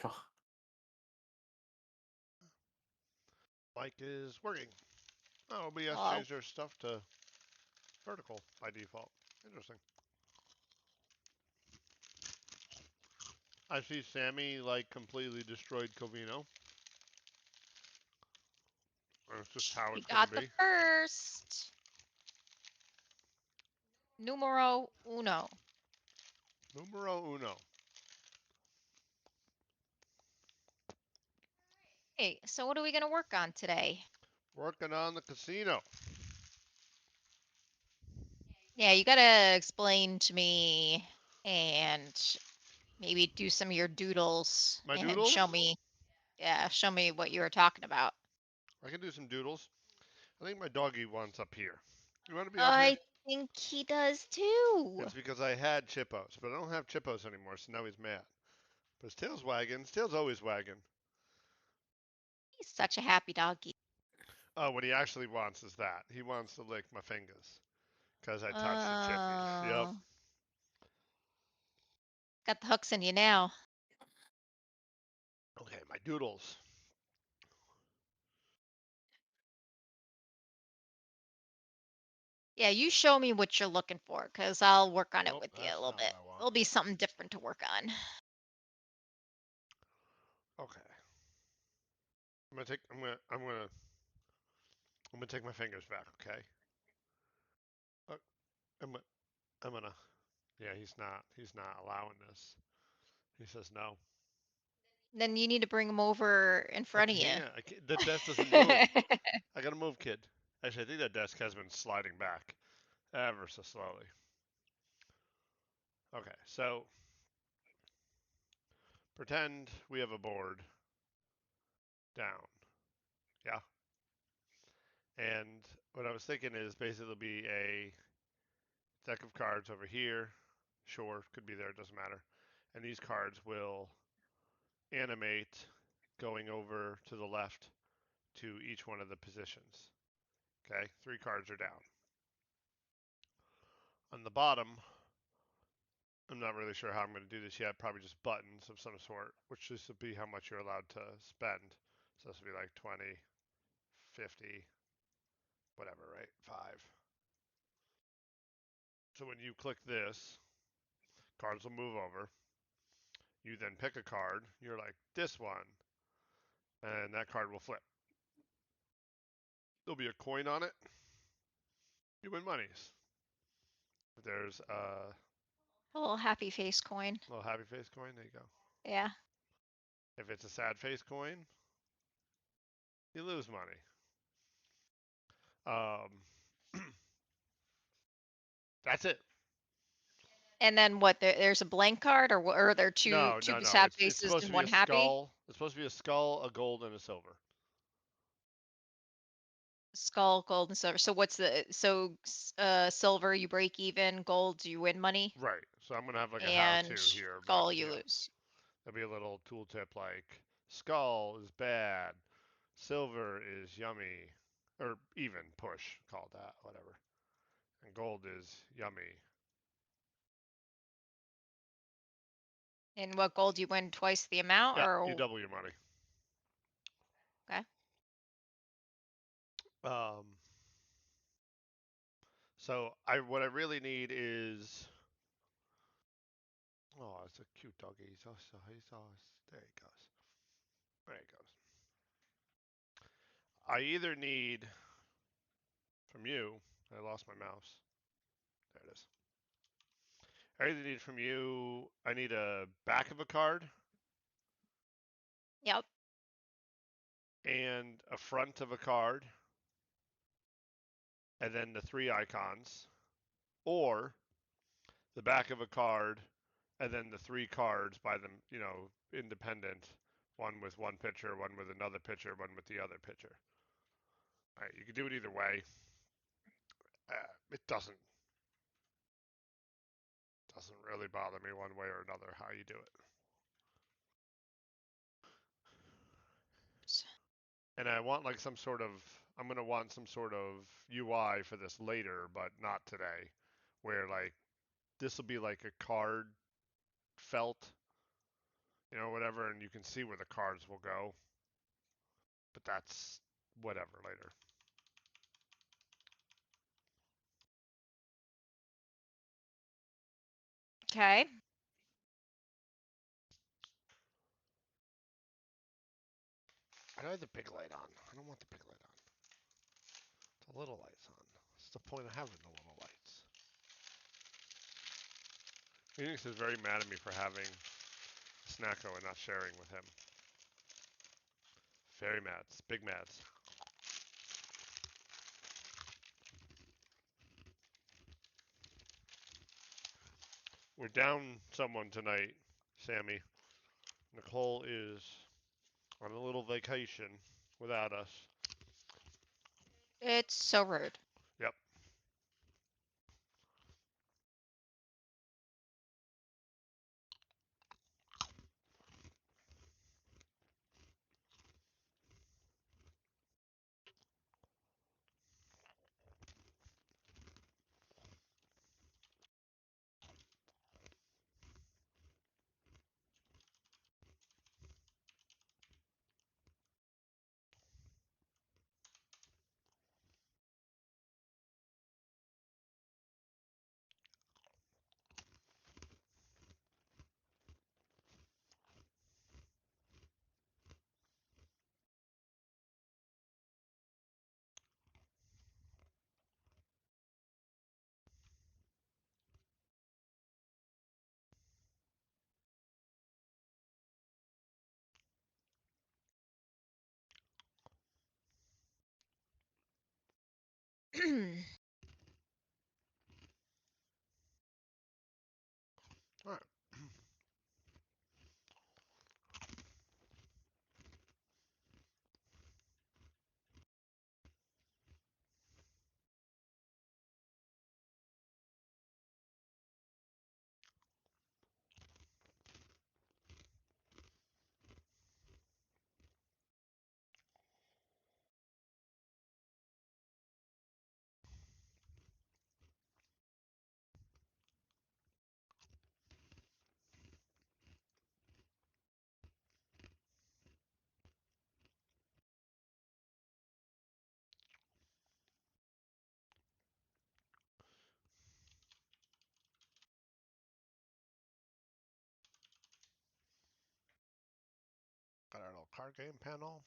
Oh, Mic is working. Oh, OBS Well, changed their stuff to vertical by default. Interesting. I see Sammy like completely destroyed Covino. That's just how you it's gonna got the be. first. Numero uno. Numero uno. Hey, so what are we going to work on today? Working on the casino. Yeah, you got to explain to me and maybe do some of your doodles My and doodles? show me what you were talking about. I can do some doodles. I think my doggy wants up here. You want to be up here? I think he does too. It's because I had Chippos, but I don't have Chippos anymore, so now he's mad. But his tail's wagging. His tail's always wagging. He's such a happy doggy. Oh, what he actually wants is that. He wants to lick my fingers because I touched the chippies. Yep. Oh, got the hooks in you now. Okay, my doodles. Yeah, you show me what you're looking for because I'll work on it Nope, with you a that's little not what bit. I want. It'll be something different to work on. Okay. I'm gonna take my fingers back, okay? Uh, I'm gonna, yeah, he's not allowing this. He says no. Then you need to bring him over in front of you. I can't, the desk doesn't move. I gotta move, kid. Actually, I think that desk has been sliding back ever so slowly. Okay, so pretend we have a board down. Yeah. And what I was thinking is basically be a deck of cards over here. Sure, could be there, it doesn't matter. And these cards will animate going over to the left to each one of the positions. Okay, 3 cards are down. On the bottom, I'm not really sure how I'm going to do this yet. Probably just buttons of some sort, which this will be how much you're allowed to spend. So this will be like 20, 50, whatever, right? 5. So when you click this, cards will move over. You then pick a card. You're like, this one. And that card will flip. There'll be a coin on it. You win monies. If there's a A little happy face coin. little happy face coin, there you go. Yeah. If it's a sad face coin, you lose money. Um, that's it. And then what? There's a blank card, or are there two No, two no, no. sad It's faces supposed to and be a one happy? skull. It's supposed to be a skull, a gold, and a silver. Skull, gold, and silver. So silver you break even, gold you win money, Right. So I'm gonna have like a and how-to here, but skull you yeah, lose. there'll be a little tooltip like skull is bad, silver is yummy, or even push, call it that, whatever, and gold is yummy. And what gold you win twice the amount, Yeah, you or double your money. okay? Um, so what I really need is, oh, it's a cute doggy. There he goes. There he goes. I either need from you. I lost my mouse. There it is. I either need from you. I need a back of a card Yep. and a front of a card, and then the 3 icons, or the back of a card and then the 3 cards by them, independent. One with one pitcher, one with another pitcher, one with the other pitcher. All right, you can do it either way. It doesn't really bother me one way or another how you do it. And I want like some sort of I'm gonna want some sort of UI for this later, but not today, where like this will be like a card felt whatever, and you can see where the cards will go. But that's whatever later. Okay. I have the big light on. I don't want the big light on. The little light's on. What's the point of having the little lights? Phoenix is very mad at me for having Snacko and not sharing with him. Very mad. Big mads. We're down someone tonight, Sammy. Nicole is on a little vacation without us. It's so rude. Yep. All right. Got our little card game panel.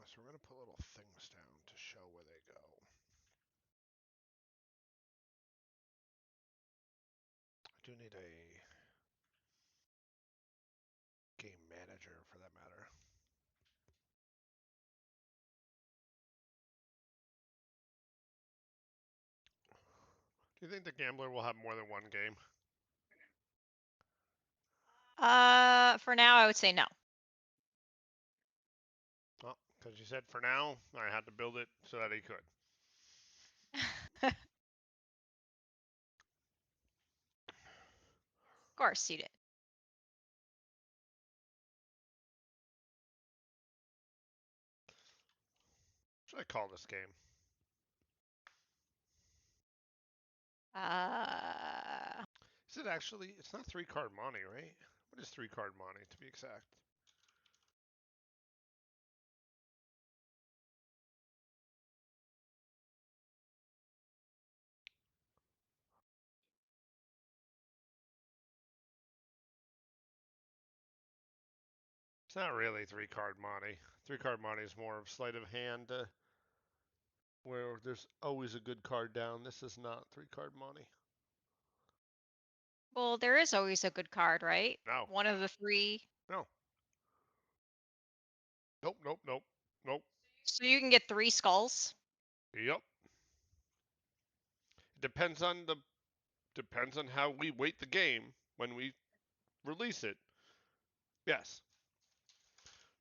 So we're going to put little things down to show where they go. I do need a game manager for that matter. Do you think the gambler will have more than one game? For now, I would say no. Well, because you said for now, I had to build it so that he could. Of course you did. What should I call this game? Is it actually? It's not three card money, right? What is three card money to be exact? It's not really three card money. Three card money is more of sleight of hand, where there's always a good card down. This is not three card money. Well, there is always a good card, right? No, One of the three. no, nope, nope, nope, nope. So you can get three skulls. Yep. Depends on the depends on how we weight the game when we release it. Yes.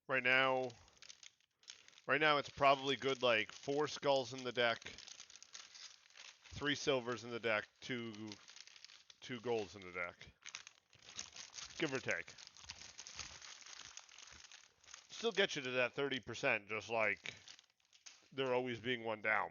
Right now, right now it's probably good like four skulls in the deck, three silvers in the deck, two golds in the deck, give or take. Still get you to that 30%, just like there always being one down.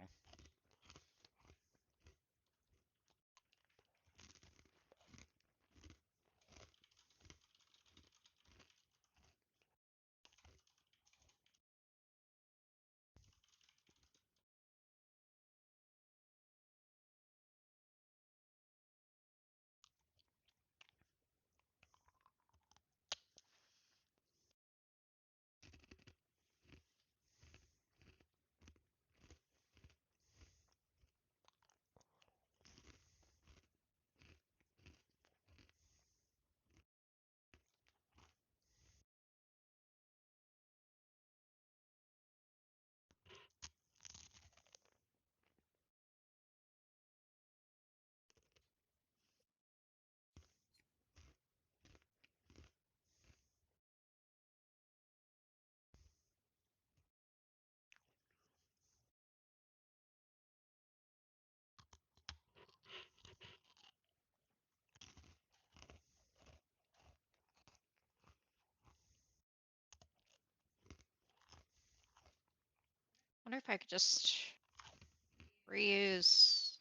Wonder if I could just reuse.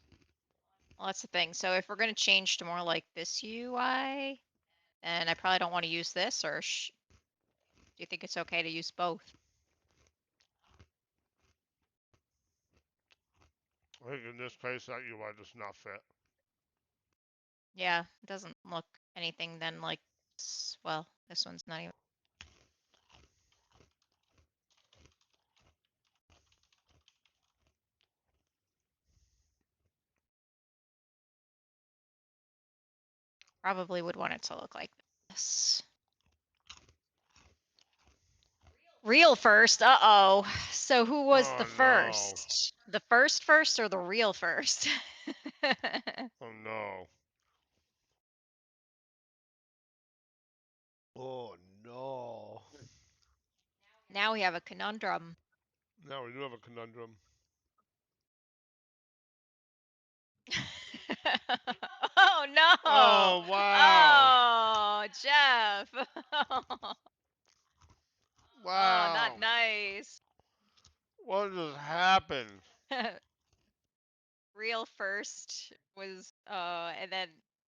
Well, that's the thing. So if we're going to change to more like this UI, then I probably don't want to use this, or do you think it's okay to use both? I think in this case that UI does not fit. Yeah, it doesn't look anything then like this. Well, this one's not even. Probably would want it to look like this. Real first. Uh-oh. So who was the Oh no. first? The first or the real first? Oh no. Oh no. Now we have a conundrum. Now we do have a conundrum. Oh no. Oh wow. Oh, Jeff. Oh, not Wow. nice. What just happened? Real first was and then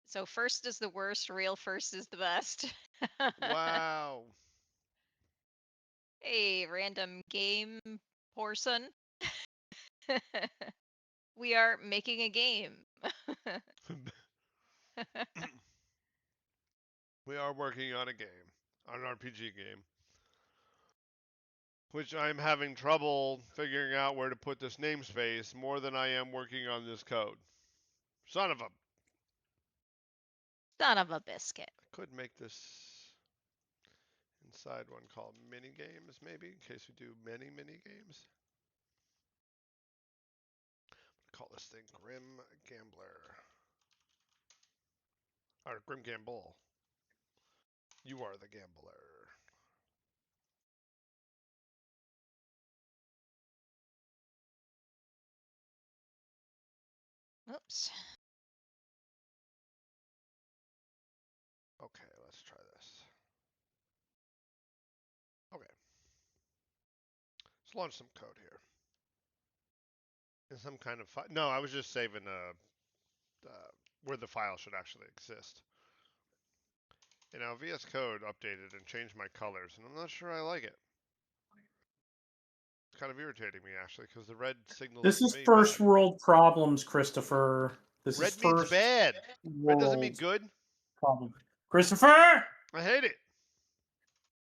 so first is the worst, real first is the best. Wow. Hey, random game person. We are making a game. We are working on a game, on an RPG game, which I'm having trouble figuring out where to put this namespace more than I am working on this code. Son of a. Son of a biscuit. I could make this inside one called mini games, maybe, in case we do mini games. Call this thing Grim Gambler. Or Grim Gamble. You are the gambler. Oops. Okay, let's try this. Okay. Let's launch some code here. In some kind of file. No, I was just saving where the file should actually exist. You know, VS Code updated and changed my colors, and I'm not sure I like it. It's kind of irritating me actually, because the red signals This to is me first bad. world problems, Christopher. This is Red means first bad. Red doesn't mean world good. problem. Christopher! I hate it.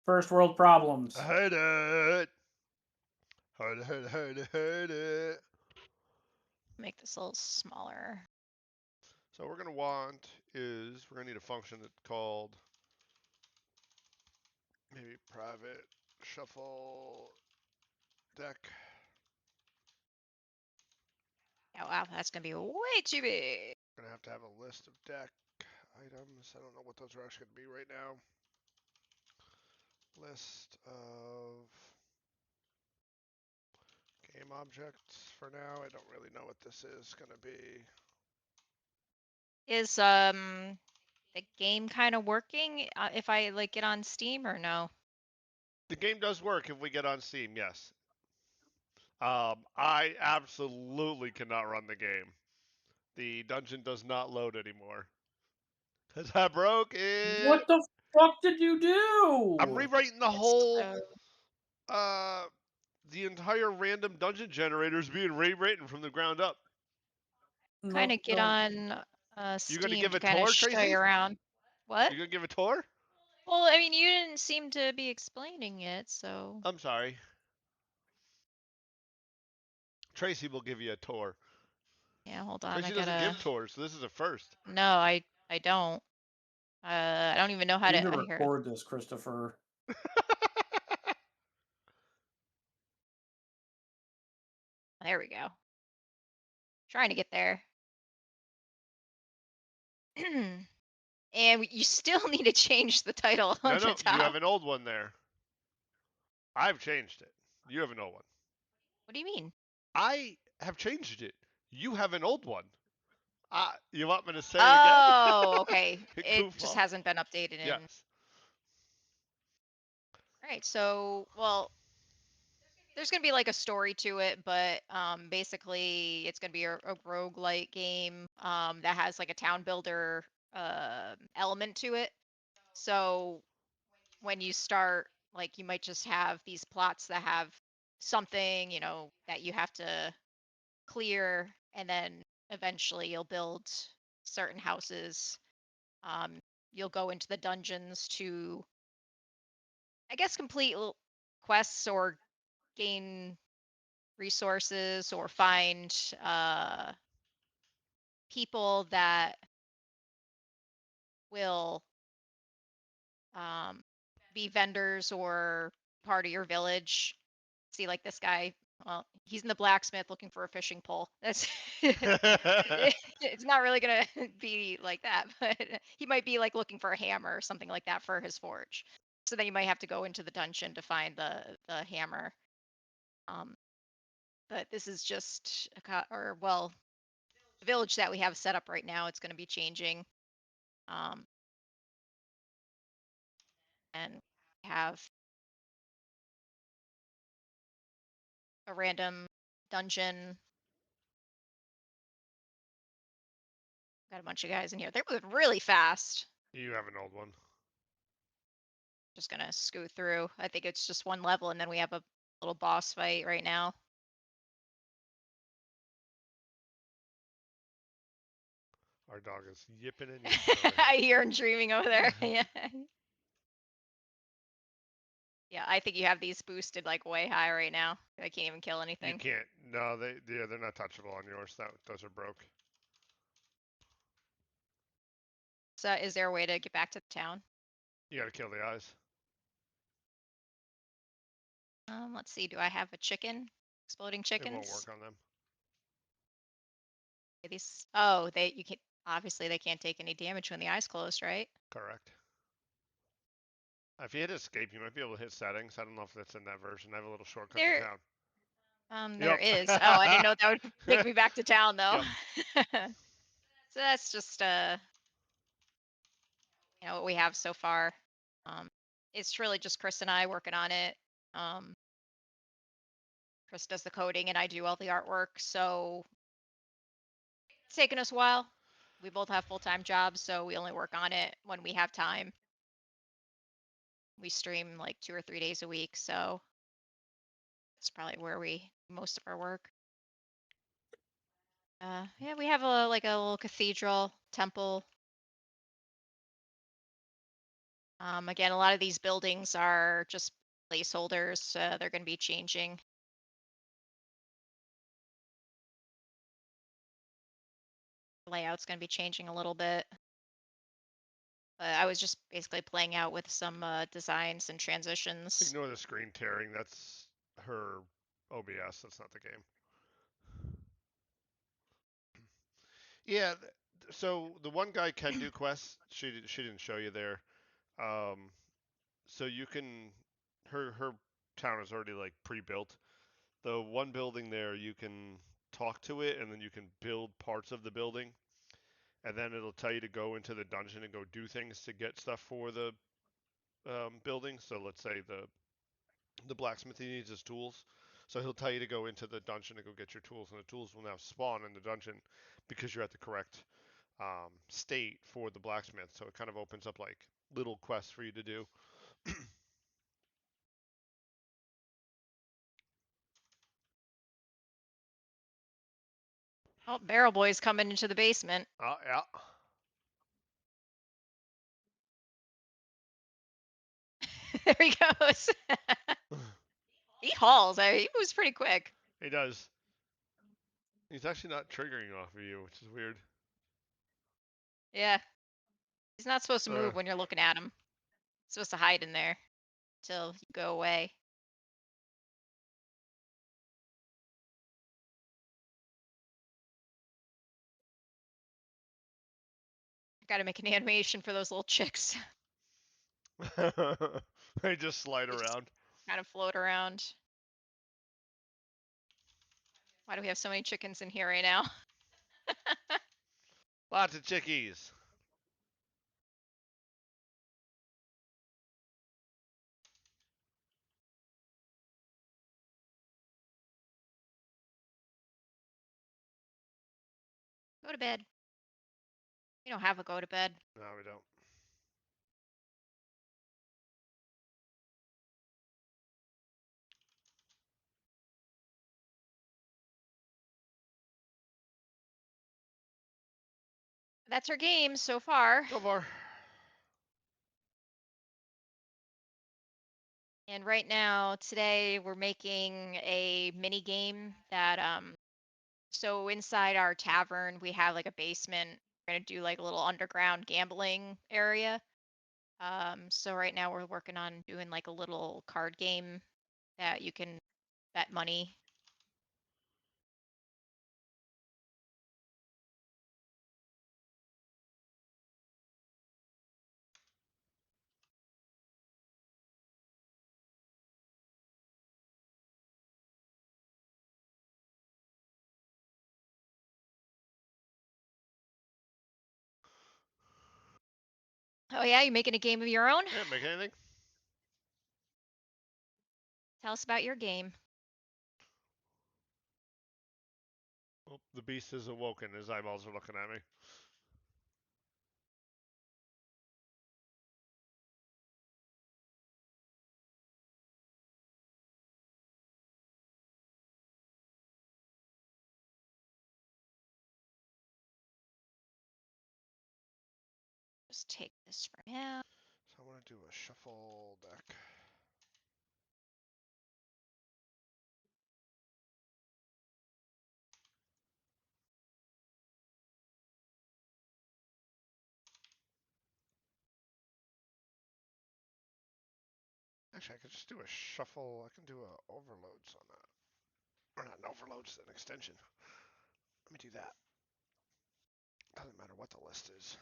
First world I problems. hate it. Hate it. Make this a little smaller. So what we're gonna want is we're gonna need a function that's called maybe private shuffle deck. Oh wow, that's gonna be way too big. We're gonna have to have a list of deck items. I don't know what those are actually gonna be right now. List of game objects for now. I don't really know what this is gonna be. Is the game kind of working if I like get on Steam or no? The game does work if we get on Steam, yes. I absolutely cannot run the game. The dungeon does not load anymore. Cause I broke What it. the fuck did you I'm do? rewriting the It's whole uh the entire random dungeon generator is being rewritten from the ground up. kind No, of get no. on You gonna Steam give to a kind of tour, show you Tracy? around. What? You gonna give a tour? Well, I mean, you didn't seem to be explaining it, so I'm sorry. Tracy will give you a tour. yeah. Hold on, I Tracy doesn't gotta. give tours, so this is a first. No, I don't. I don't even know how You need to. to Here, record this, Christopher. there we go. Trying to get there. And you still need to change the title on No, the no, you have top. an old one there. I've changed it. You have an old one. What do you mean? I have changed it. You have an old one. You want me to say it again? Oh, okay. It just Goofball. hasn't been updated in. Yes. Right. So, well, there's gonna be like a story to it, but basically it's gonna be a roguelike game that has like a town builder element to it. So when you start, like you might just have these plots that have something, that you have to clear, and then eventually you'll build certain houses. Um, you'll go into the dungeons to, I guess, complete quests or gain resources or find people that will um, be vendors or part of your village. See, like this guy, well, he's in the blacksmith looking for a fishing pole. That's it's not really gonna be like that, but he might be like looking for a hammer or something like that for his forge. So then you might have to go into the dungeon to find the hammer. Um, but this is just or well, the village that we have set up right now. It's going to be changing, um, and have a random dungeon. Got a bunch of guys in here. They're moving really fast. You have an old one. Just gonna scoot through. I think it's just one level, and then we have a little boss fight right now. Our dog is yipping and yipping over I here. hear him dreaming over there. Yeah. Yeah, I think you have these boosted like way high right now. I can't even kill You anything. can't. No, they're not touchable on yours. Those are broke. So, is there a way to get back to the town? You gotta kill the eyes. Let's see. Do I have a chicken? Exploding It won't chickens? work on them. These. Oh, they. You can. Obviously, they can't take any damage when the eyes closed, right? Correct. If you hit escape, you might be able to hit settings. I don't know if that's in that version. I have a little shortcut to There. town. There Yep. is. Oh, I didn't know that would take me back to town though. Yep. So that's just what we have so far. Um, it's really just Chris and I working on it. Um, Chris does the coding and I do all the artwork. So it's taken us a while. We both have full-time jobs, so we only work on it when we have time. We stream like 2 or 3 days a week, so that's probably where we most of our work. Yeah, we have a like a little cathedral temple. Again, a lot of these buildings are just placeholders. They're going to be changing. The layout's going to be changing a little bit. But I was just basically playing out with some designs and transitions. Ignore the screen tearing. That's her OBS. That's not the game. Yeah. So the one guy can do quests. She didn't show you there. So you can. Her town is already like pre-built. The one building there, you can talk to it, and then you can build parts of the building, and then it'll tell you to go into the dungeon and go do things to get stuff for the building. So let's say the blacksmith needs his tools. So he'll tell you to go into the dungeon and go get your tools, and the tools will now spawn in the dungeon because you're at the correct state for the blacksmith. So it kind of opens up like little quests for you to do. Oh, Barrel Boy's coming into the basement. Oh, yeah. There he goes. He hauls. He moves pretty quick. He does. He's actually not triggering off of you, which is weird. Yeah. He's not supposed to move when you're looking at him. He's supposed to hide in there till you go away. Got to make an animation for those little chicks. They just slide They just around. kind of float around. Why do we have so many chickens in here right now? Lots of chickies. Go to bed. We don't have a go to bed. No, we don't. That's our game so far. So far. And right now, today, we're making a mini game that so inside our tavern, we have like a basement. We're gonna do like a little underground gambling area. So right now we're working on doing like a little card game that you can bet money. Oh yeah, you making a game of your own? Yeah, make anything. Tell us about your game. Oh, the beast is awoken. His eyeballs are looking at me. Just take this for now. So I want to do a shuffle deck. Actually, I could just do a shuffle. I can do a overloads on that. Or not an overloads, an extension. Let me do that. Doesn't matter what the list is.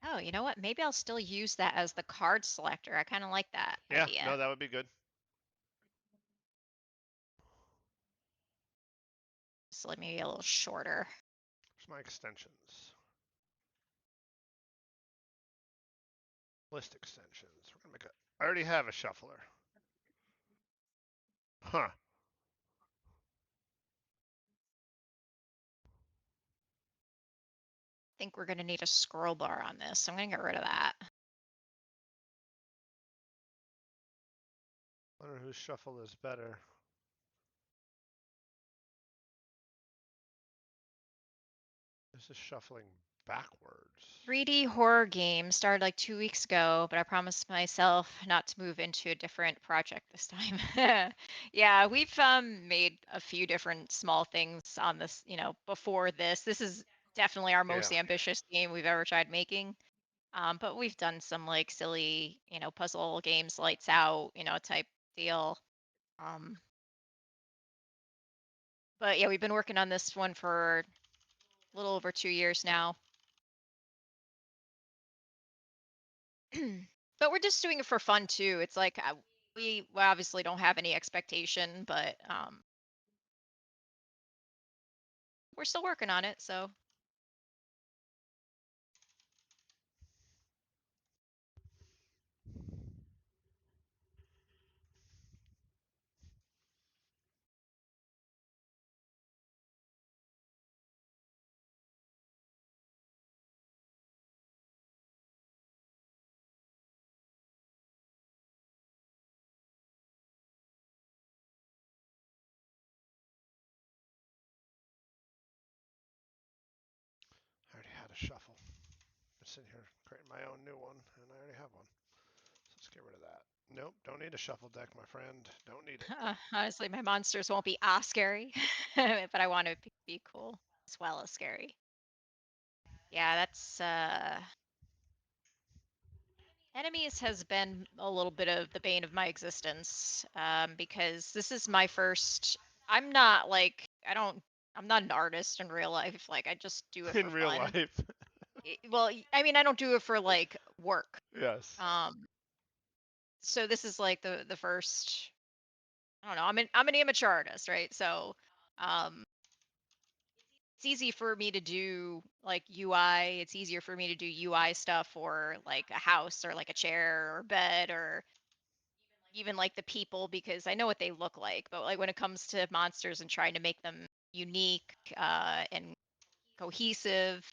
Oh, you know what? Maybe I'll still use that as the card selector. I kind of like that Yeah, idea. no, that would be good. So let me be a little shorter. Where's my extensions? List extensions. We're gonna make a I already have a shuffler. Huh. I think we're going to need a scroll bar on this, so I'm going to get rid of that. I wonder whose shuffle is better. This is shuffling backwards. 3D horror game started like 2 weeks ago, but I promised myself not to move into a different project this time. Yeah, we've made a few different small things on this, before this. This is definitely our most Yeah. ambitious game we've ever tried making. But we've done some like silly, puzzle games, lights out, type deal. Um, but yeah, we've been working on this one for a little over 2 years now. But we're just doing it for fun too. It's like we obviously don't have any expectation, but we're still working on it. So I already had a shuffle. I'm sitting here creating my own new one, and I already have one. So let's get rid of that. Nope, don't need a shuffle deck, my friend. Don't need it. honestly, my monsters won't be scary, but I want to be cool as well as scary. Yeah, that's enemies has been a little bit of the bane of my existence, because this is my first. I'm not like I don't. I'm not an artist in real life. Like I just do it for In real fun. life. Well, I mean, I don't do it for like work. Yes. Um, so this is like the first. I don't know. I'm an amateur artist, right? So, um, it's easy for me to do like UI. It's easier for me to do UI stuff for like a house or like a chair or bed or even like the people because I know what they look like. But like when it comes to monsters and trying to make them unique and cohesive,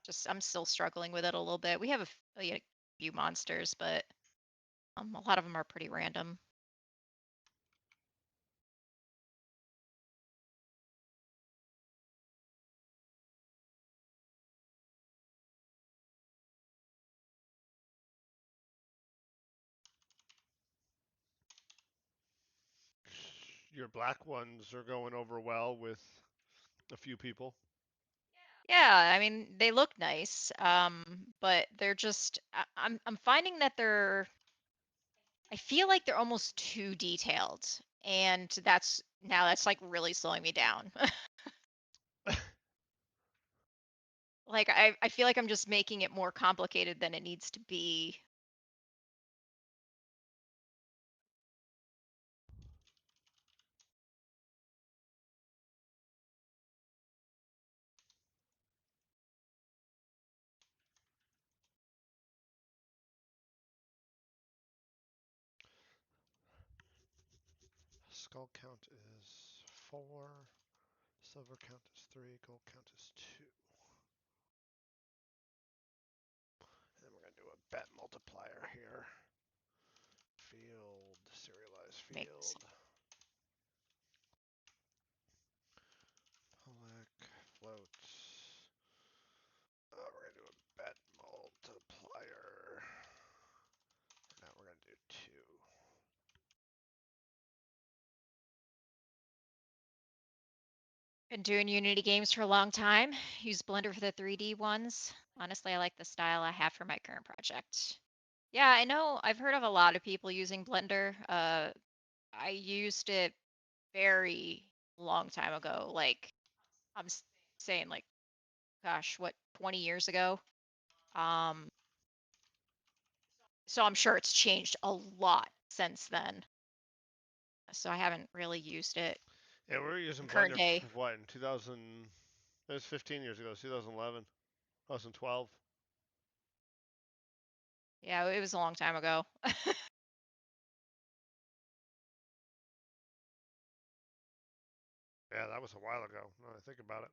just I'm still struggling with it a little bit. We have a few monsters, but a lot of them are pretty random. Your black ones are going over well with a few people. Yeah, I mean they look nice, but they're just I'm finding that I feel like they're almost too detailed, and that's like really slowing me down. Like I feel like I'm just making it more complicated than it needs to be. Skull count is 4. Silver count is 3. Gold count is 2. And then we're going to do a bet multiplier here. Field, serialized Makes field. Public, floats. We're going to do a bet multiplier. Now we're going to do 2. Been doing Unity games for a long time. Use Blender for the 3D ones. Honestly, I like the style I have for my current project. Yeah, I know. I've heard of a lot of people using Blender. I used it very long time ago. Like I'm saying, like, gosh, what, 20 years ago? Um, so I'm sure it's changed a lot since then. So I haven't really used it Yeah, we were using in current Blender day. what in 2000? It was 15 years ago. 2011, 2012. Yeah, it was a long time ago. Yeah, that was a while ago. Now I think about it.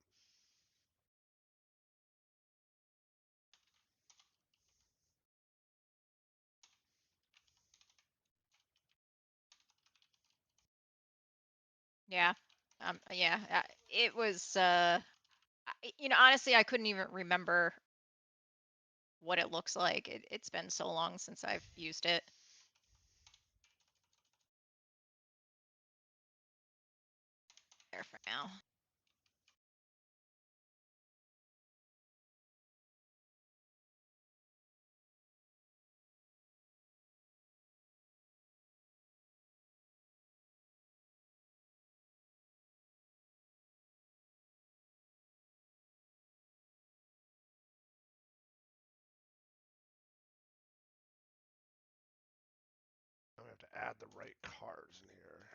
Yeah. Yeah. It was. Honestly, I couldn't even remember what it looks like. It's been so long since I've used it. There for now. I'm gonna have to add the right cards in here.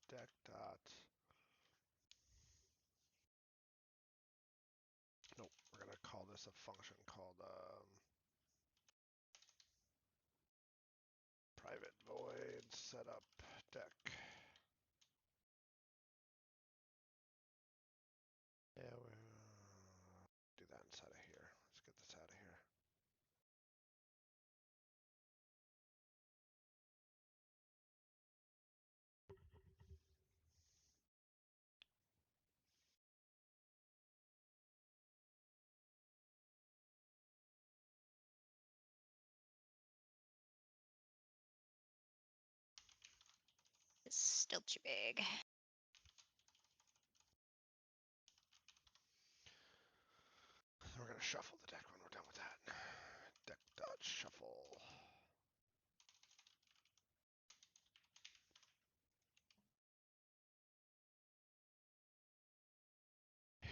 Deck dot. Nope. We're gonna call this a function called private void setup deck. Yeah, we'll do that inside of here. Let's get this out of here. It's still too big. We're gonna shuffle the deck when we're done with that. Deck dot shuffle.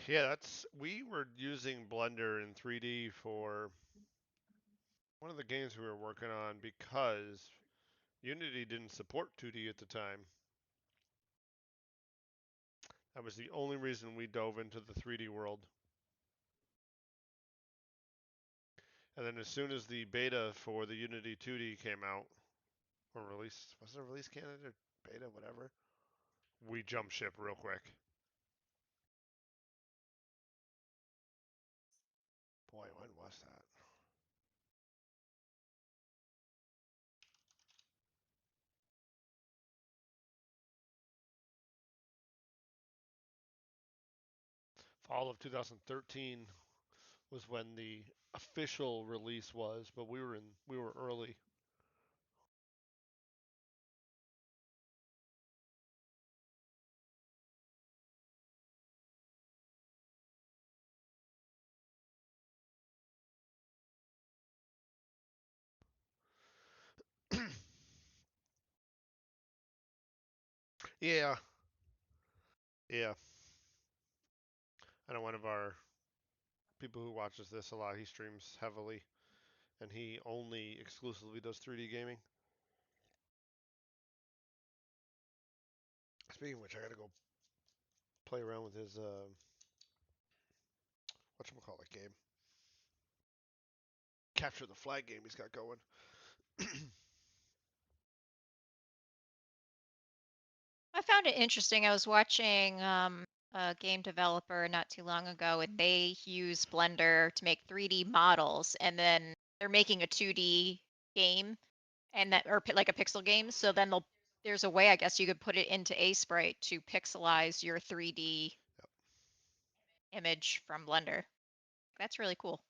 Yeah, we were using Blender in 3D for one of the games we were working on because Unity didn't support 2D at the time. That was the only reason we dove into the 3D world. And then as soon as the beta for the Unity 2D came out, or release, was it a release candidate or beta, whatever? We jumped ship real quick. Boy, when was that? Fall of 2013 was when the official release was, but we were early. Yeah, yeah. I know one of our people who watches this a lot. He streams heavily, and he only exclusively does 3D gaming. Speaking of which, I gotta go play around with his whatchamacallit game. Capture the flag game he's got going. I found it interesting. I was watching a game developer not too long ago, and they use Blender to make 3D models, and then they're making a 2D game, and like a pixel game. So then there's a way, I guess, you could put it into Aseprite to pixelize your 3D image from Blender. That's really cool.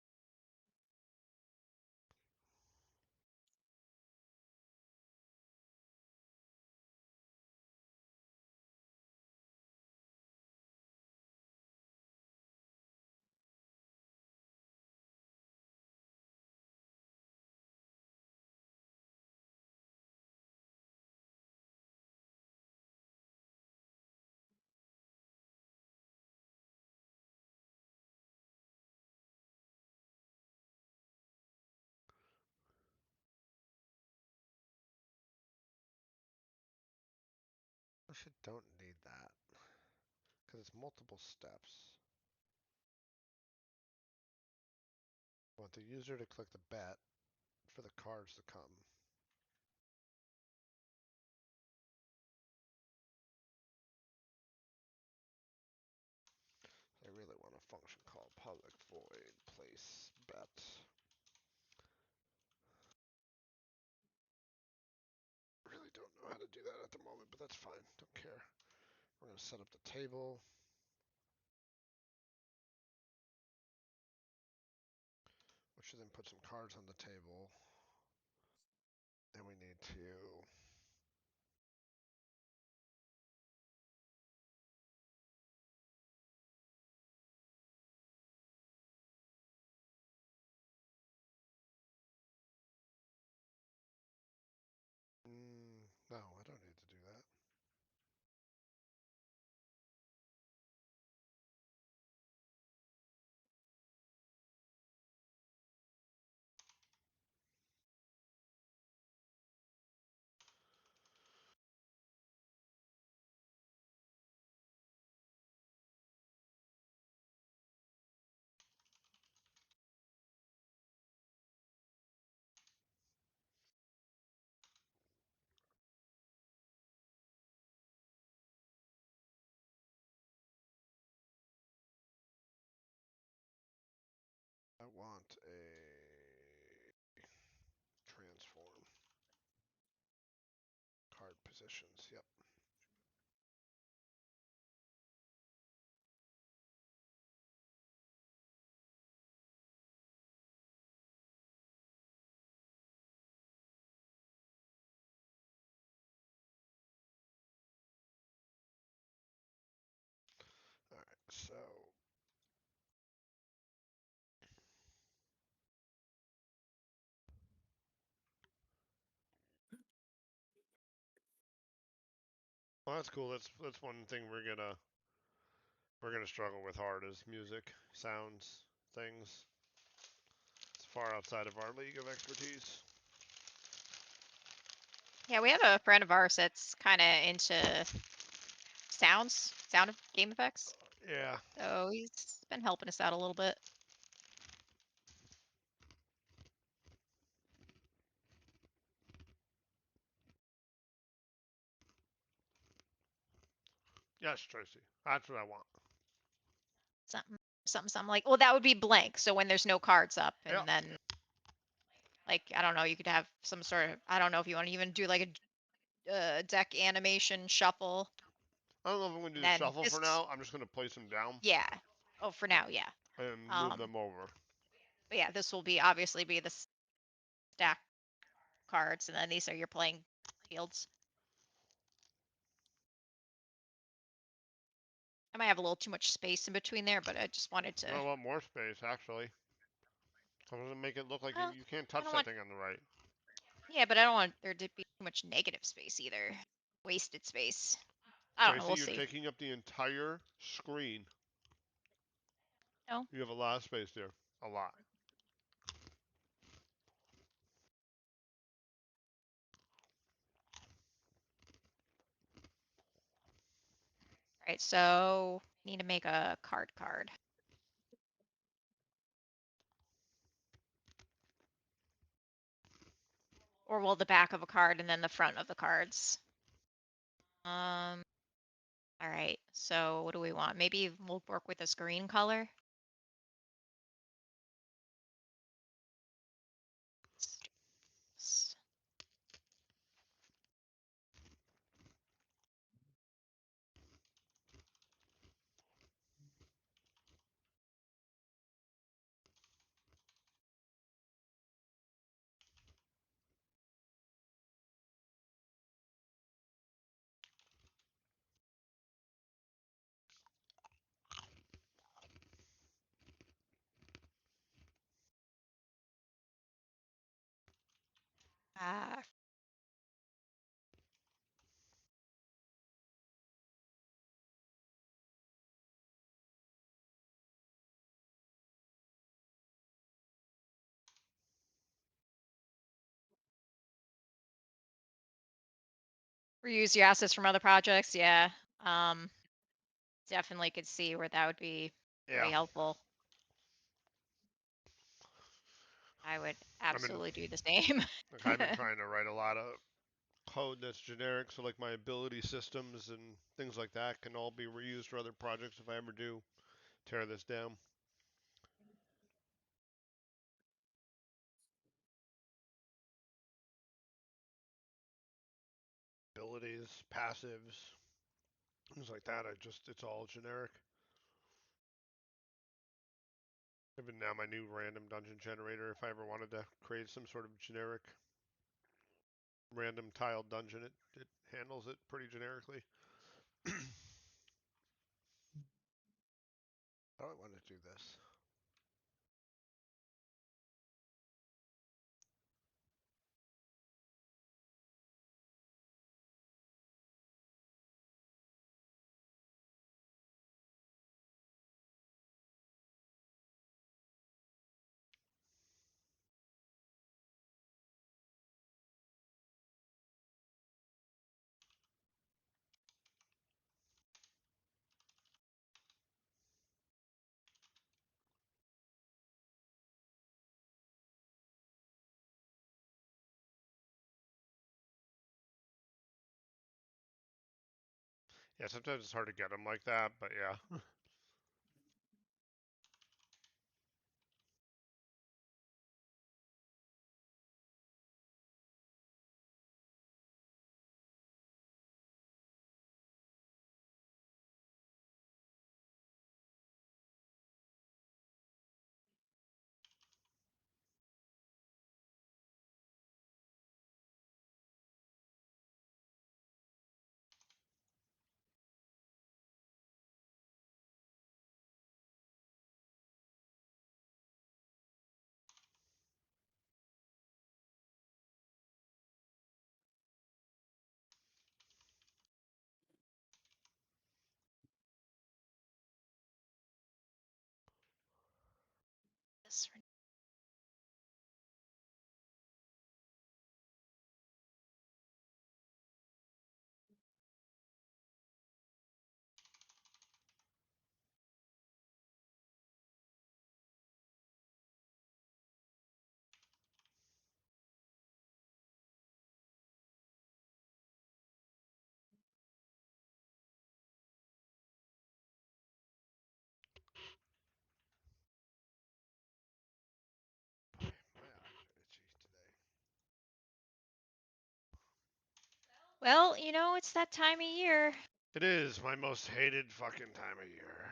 I actually don't need that because it's multiple steps. I want the user to click the bet for the cards to come. public void place bet. Really don't know how to do that at the moment, but that's fine. Don't care. We're going to set up the table. We should then put some cards on the table. And we need to no, I don't need to do that. I want a transform. Card positions, yep. All right, so well, that's cool. That's one thing we're gonna struggle with hard is music, sounds, things. It's far outside of our league of expertise. Yeah, we have a friend of ours that's kind of into sound game effects. Yeah. So he's been helping us out a little bit. Yes, Tracy. That's what I want. Something like, well, that would be blank. So when there's no cards up, and Yep. then, like, I don't know, you could have some sort of, I don't know if you want to even do like a deck animation shuffle. I don't know if I'm gonna do And the then shuffle this, for now. I'm just gonna place them down. yeah. Oh, for now, yeah. And move them over. But yeah, this will be obviously be the stack cards, and then these are your playing fields. I might have a little too much space in between there, but I just wanted to. I want more space, actually. So it doesn't make it look like Well, you can't I touch don't that want. thing on the right. Yeah, but I don't want there to be too much negative space either. Wasted space. I don't know. Tracy, We'll you're see. taking up the entire screen. No. You have a lot of space there. A lot. All right. So need to make a card. Or well, the back of a card and then the front of the cards. All right. So what do we want? Maybe we'll work with this green color. S- Ah, reuse your assets from other projects. Yeah. Um, definitely could see where that would be very Yeah. helpful. I would I've been absolutely do the same. I've been trying to write a lot of code that's generic, so like my ability systems and things like that can all be reused for other projects if I ever do tear this down. abilities, passives, things like that. It's all generic. Even now, my new random dungeon generator, if I ever wanted to create some sort of generic random tiled dungeon, it handles it pretty generically. How do I want to do this? Yeah, sometimes it's hard to get them like that, but yeah. My eyes are itchy today. Well, it's that time of year. It is my most hated fucking time of year.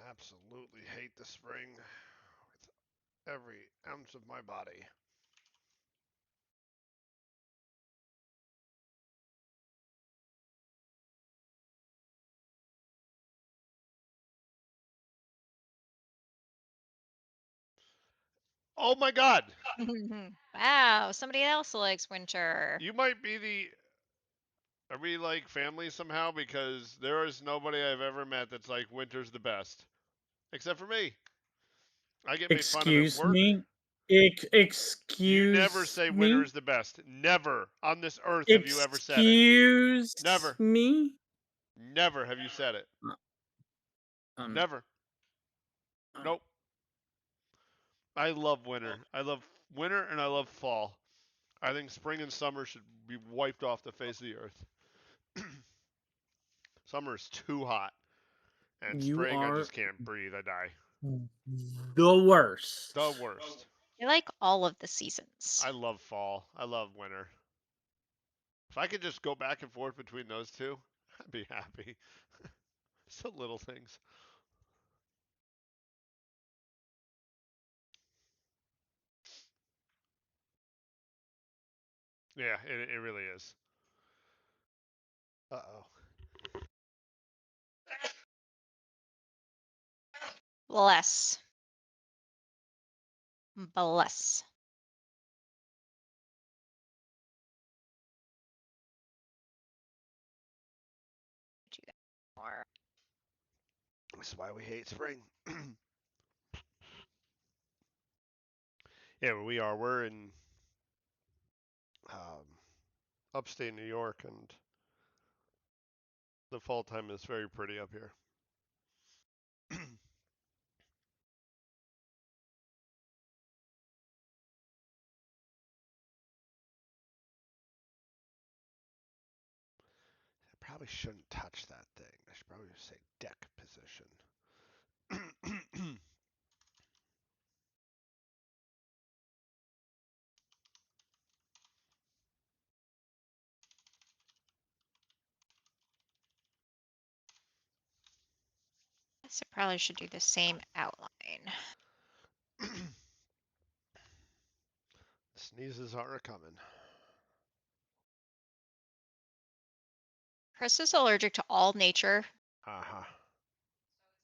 Absolutely hate the spring with every ounce of my body. Oh my god! Wow, somebody else likes winter. You might be the. Are we like family somehow? Because there is nobody I've ever met that's like winter's the best, except for me. I get made fun of at Excuse work. me. You never Excuse say winter me. is the best. Never on this earth have you ever said it. Excuse Never. me. Never have you said it. Um. Never. Nope. I love winter. I love winter and I love fall. I think spring and summer should be wiped off the face of the earth. Summer is too hot. And You spring, I are just can't breathe. I die. the worst. The worst. I like all of the seasons. I love fall. I love winter. If I could just go back and forth between those two, I'd be happy. It's the little things. Yeah, it really is. Uh-oh. Bless. Bless. Do that more. This is why we hate spring. Yeah, we are. We're in um, upstate New York, and the fall time is very pretty up here. I probably shouldn't touch that thing. I should probably say deck position. guess I probably should do the same outline. Sneezes are a coming. Chris is allergic to all nature, Uh-huh.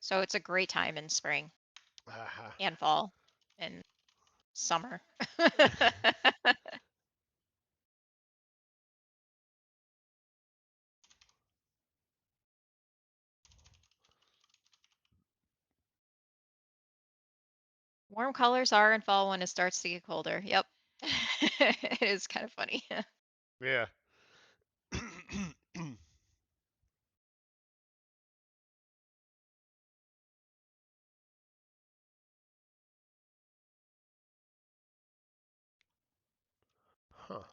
so it's a great time in spring Uh-huh. and fall and summer. Warm colors are in fall when it starts to get colder. Yep. It is kind of funny. Yeah. Huh.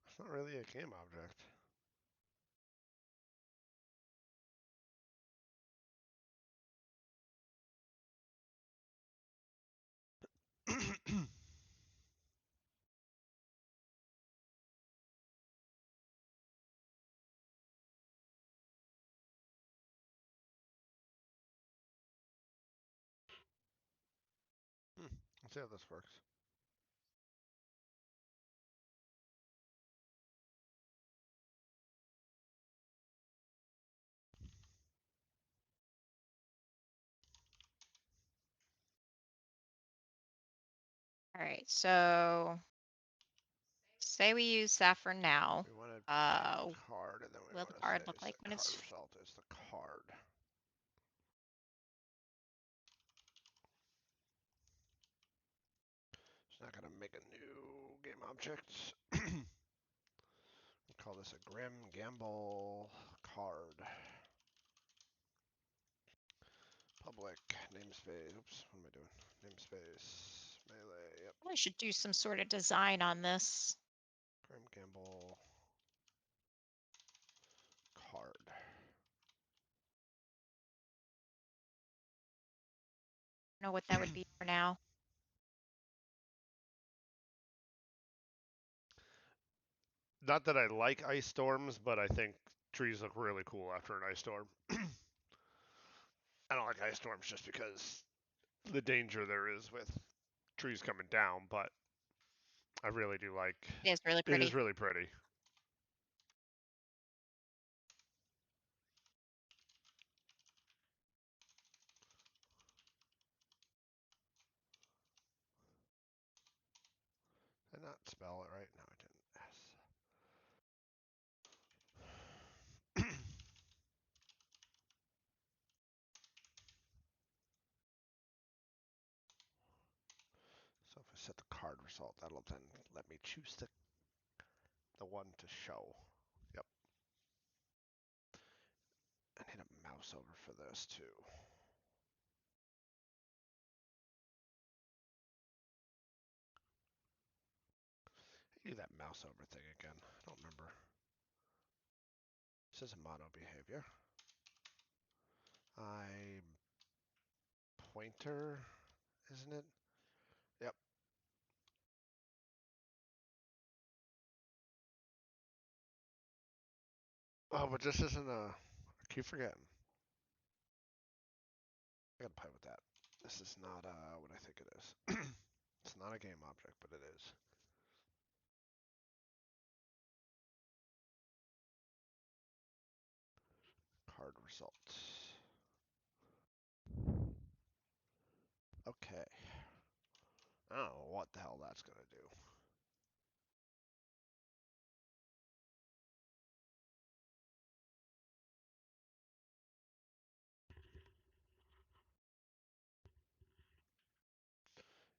It's not really a game object. Let's see how this works. All right, so say we use saffron now. We want to Uh, card, and then we will want the to card say look like the when card it's result is the card. It's not going to make a new game object. We'll call this a Grim Gamble card. Public namespace. Oops, what am I doing? Namespace melee. Yep. I should do some sort of design on this. Grim Gamble card. Know what that would be for now. Not that I like ice storms, but I think trees look really cool after an ice storm. I don't like ice storms just because the danger there is with trees coming down, but I really do like It is really it. pretty. Is really pretty. Did I not spell it right? No, I didn't. So if I set the card result, that'll then let me choose the one to show. Yep. I need a mouse over for this too. Do that mouse over thing again. I don't remember. This is a mono behavior. I pointer, isn't it? Yep. Oh, but this isn't a. I keep forgetting. I gotta play with that. This is not what I think it is. It's not a game object, but it is. Card results. Okay. I don't know what the hell that's gonna do.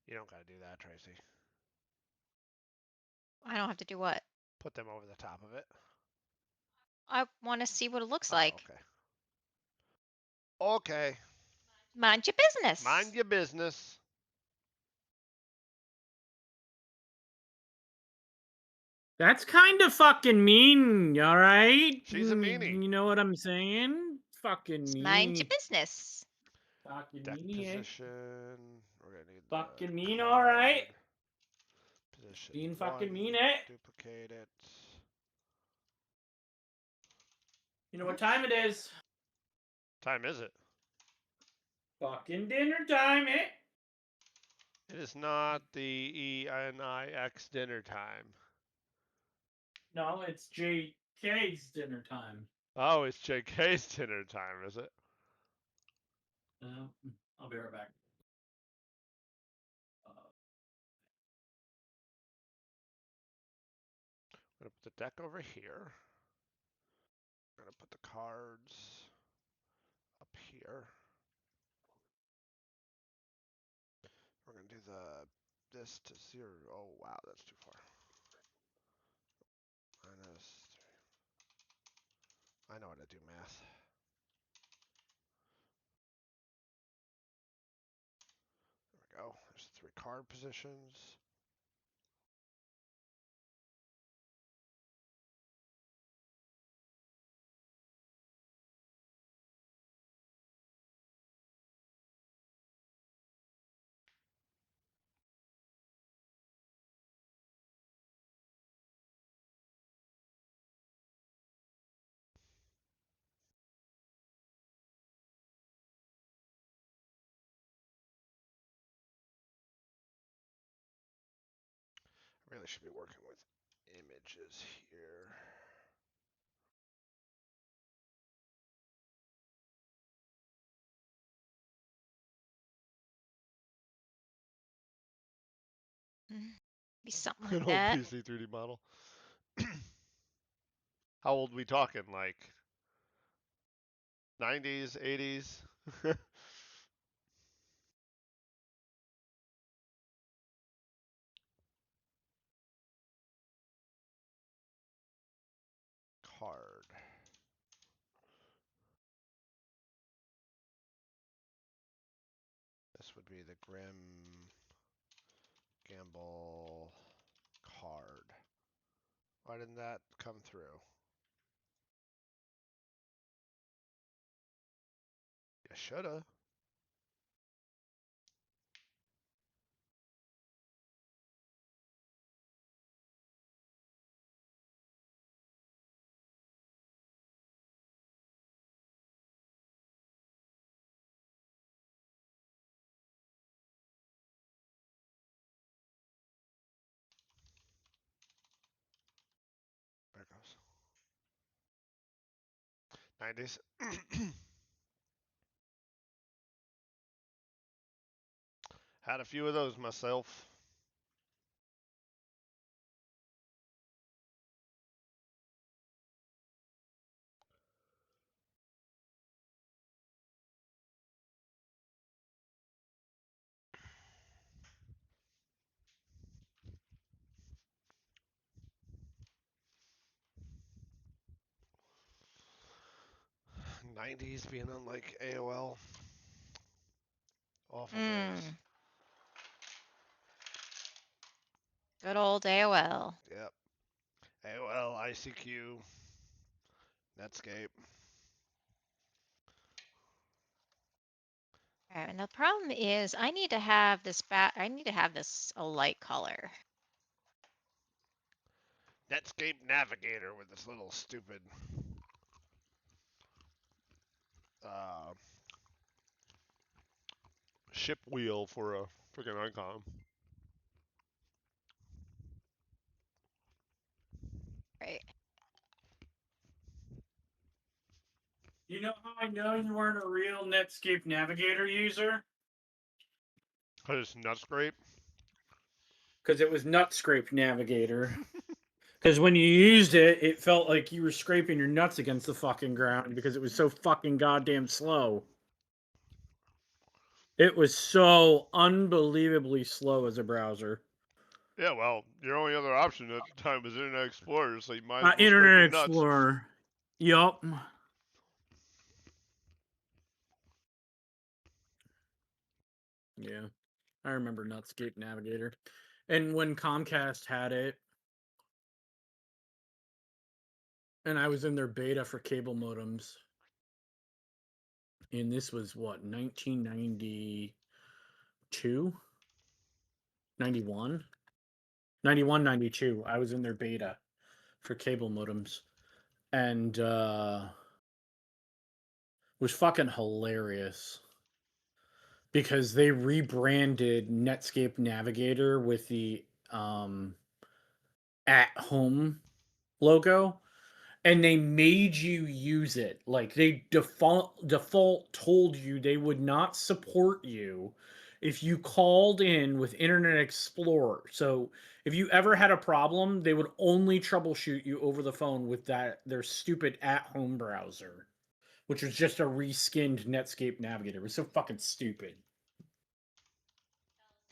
You don't gotta do that, Tracy. I don't have to do what? Put them over the top of it. I want to see what it looks Oh, like. okay. Okay. Mind your business. Mind your business. That's kind of fucking mean, all right? She's a meanie. You know what I'm saying? Fucking Just meanie. mind your business. Fucking Deck meanie, eh? position. We're gonna need Fucking the mean, card. all right? Position Being 1. fucking mean, eh? Duplicate it. You know what time it is? Time is it? Fucking dinner time, eh? It is not the ENIX dinner time. No, it's JK's dinner time. Oh, it's JK's dinner time, is it? I'll be right back. I'm going to put the deck over here. I'm going to put the cards up here. We're going to do this to 0. Oh, wow, that's too far. Minus 3. I know how to do math. There we go. There's the 3 card positions. I really should be working with images here. Be something An like old that. PC 3D model. How old we talking? Like 90s, 80s? Card. This would be the Grim Gamble card. Why didn't that come through? You shoulda. There it goes. 90s. Had a few of those myself. '90s being on like AOL. Awful days. Good old AOL. Yep. AOL, ICQ, Netscape. All right, and the problem is I need to have this a light color. Netscape Navigator with this little stupid ship wheel for a freaking icon. Right. You know how I know you weren't a real Netscape Navigator user? Cause it's Nutscrape. Because it was Nutscrape Navigator. Because when you used it, it felt like you were scraping your nuts against the fucking ground because it was so fucking goddamn slow. It was so unbelievably slow as a browser. Yeah, well, your only other option at the time was Internet Explorer, so you might as well scrape Internet your nuts. Explorer. Yup. Yeah. I remember Netscape Navigator. And when Comcast had it, and I was in their beta for cable modems. And this was what, 1992? 91? 91, 92. I was in their beta for cable modems. And was fucking hilarious. because they rebranded Netscape Navigator with the at home logo, and they made you use it. Like they default told you they would not support you if you called in with Internet Explorer. So if you ever had a problem, they would only troubleshoot you over the phone with their stupid at-home browser, which was just a reskinned Netscape Navigator. It was so fucking stupid.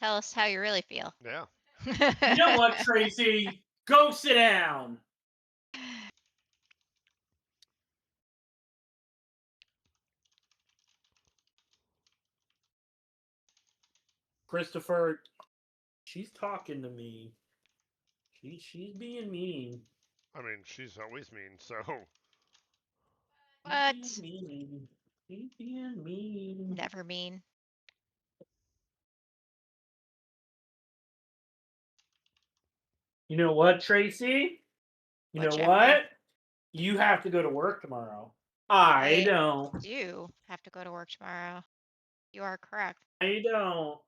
Tell us how you really feel. Yeah. You know what, Tracy? Go sit down. Christopher, she's talking to me. She's being mean. I mean, she's always mean, so. What? She's being mean. She's being mean. Never mean. You know what, Tracy? You What, know Jeffrey? what? You have to go to work tomorrow. I don't. You have to go to work tomorrow. You are correct. I don't.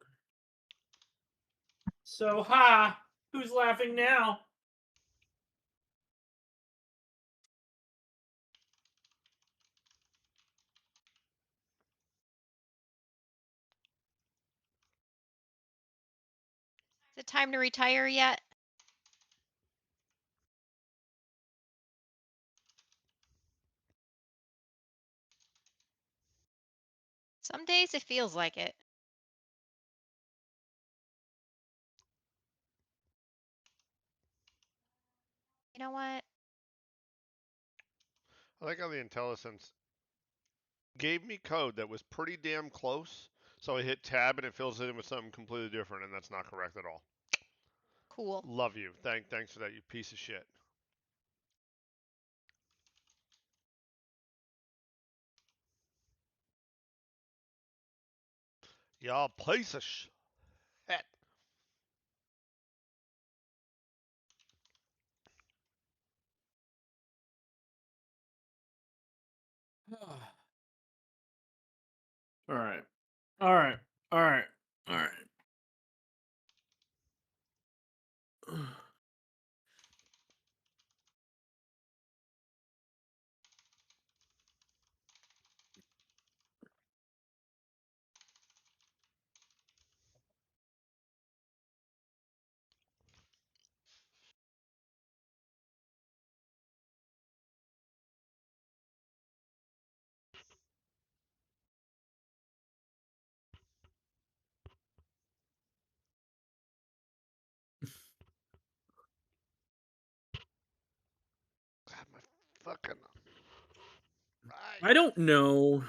So, ha! Who's laughing now? Is it time to retire yet? Some days it feels like it. You know what? I like how the IntelliSense gave me code that was pretty damn close. So I hit tab and it fills it in with something completely different, and that's not correct at all. Cool. Love you. Thanks for that, you piece of shit. Y'all piece of shit. All right. All right. All right. All right. God, my fucking. I don't know.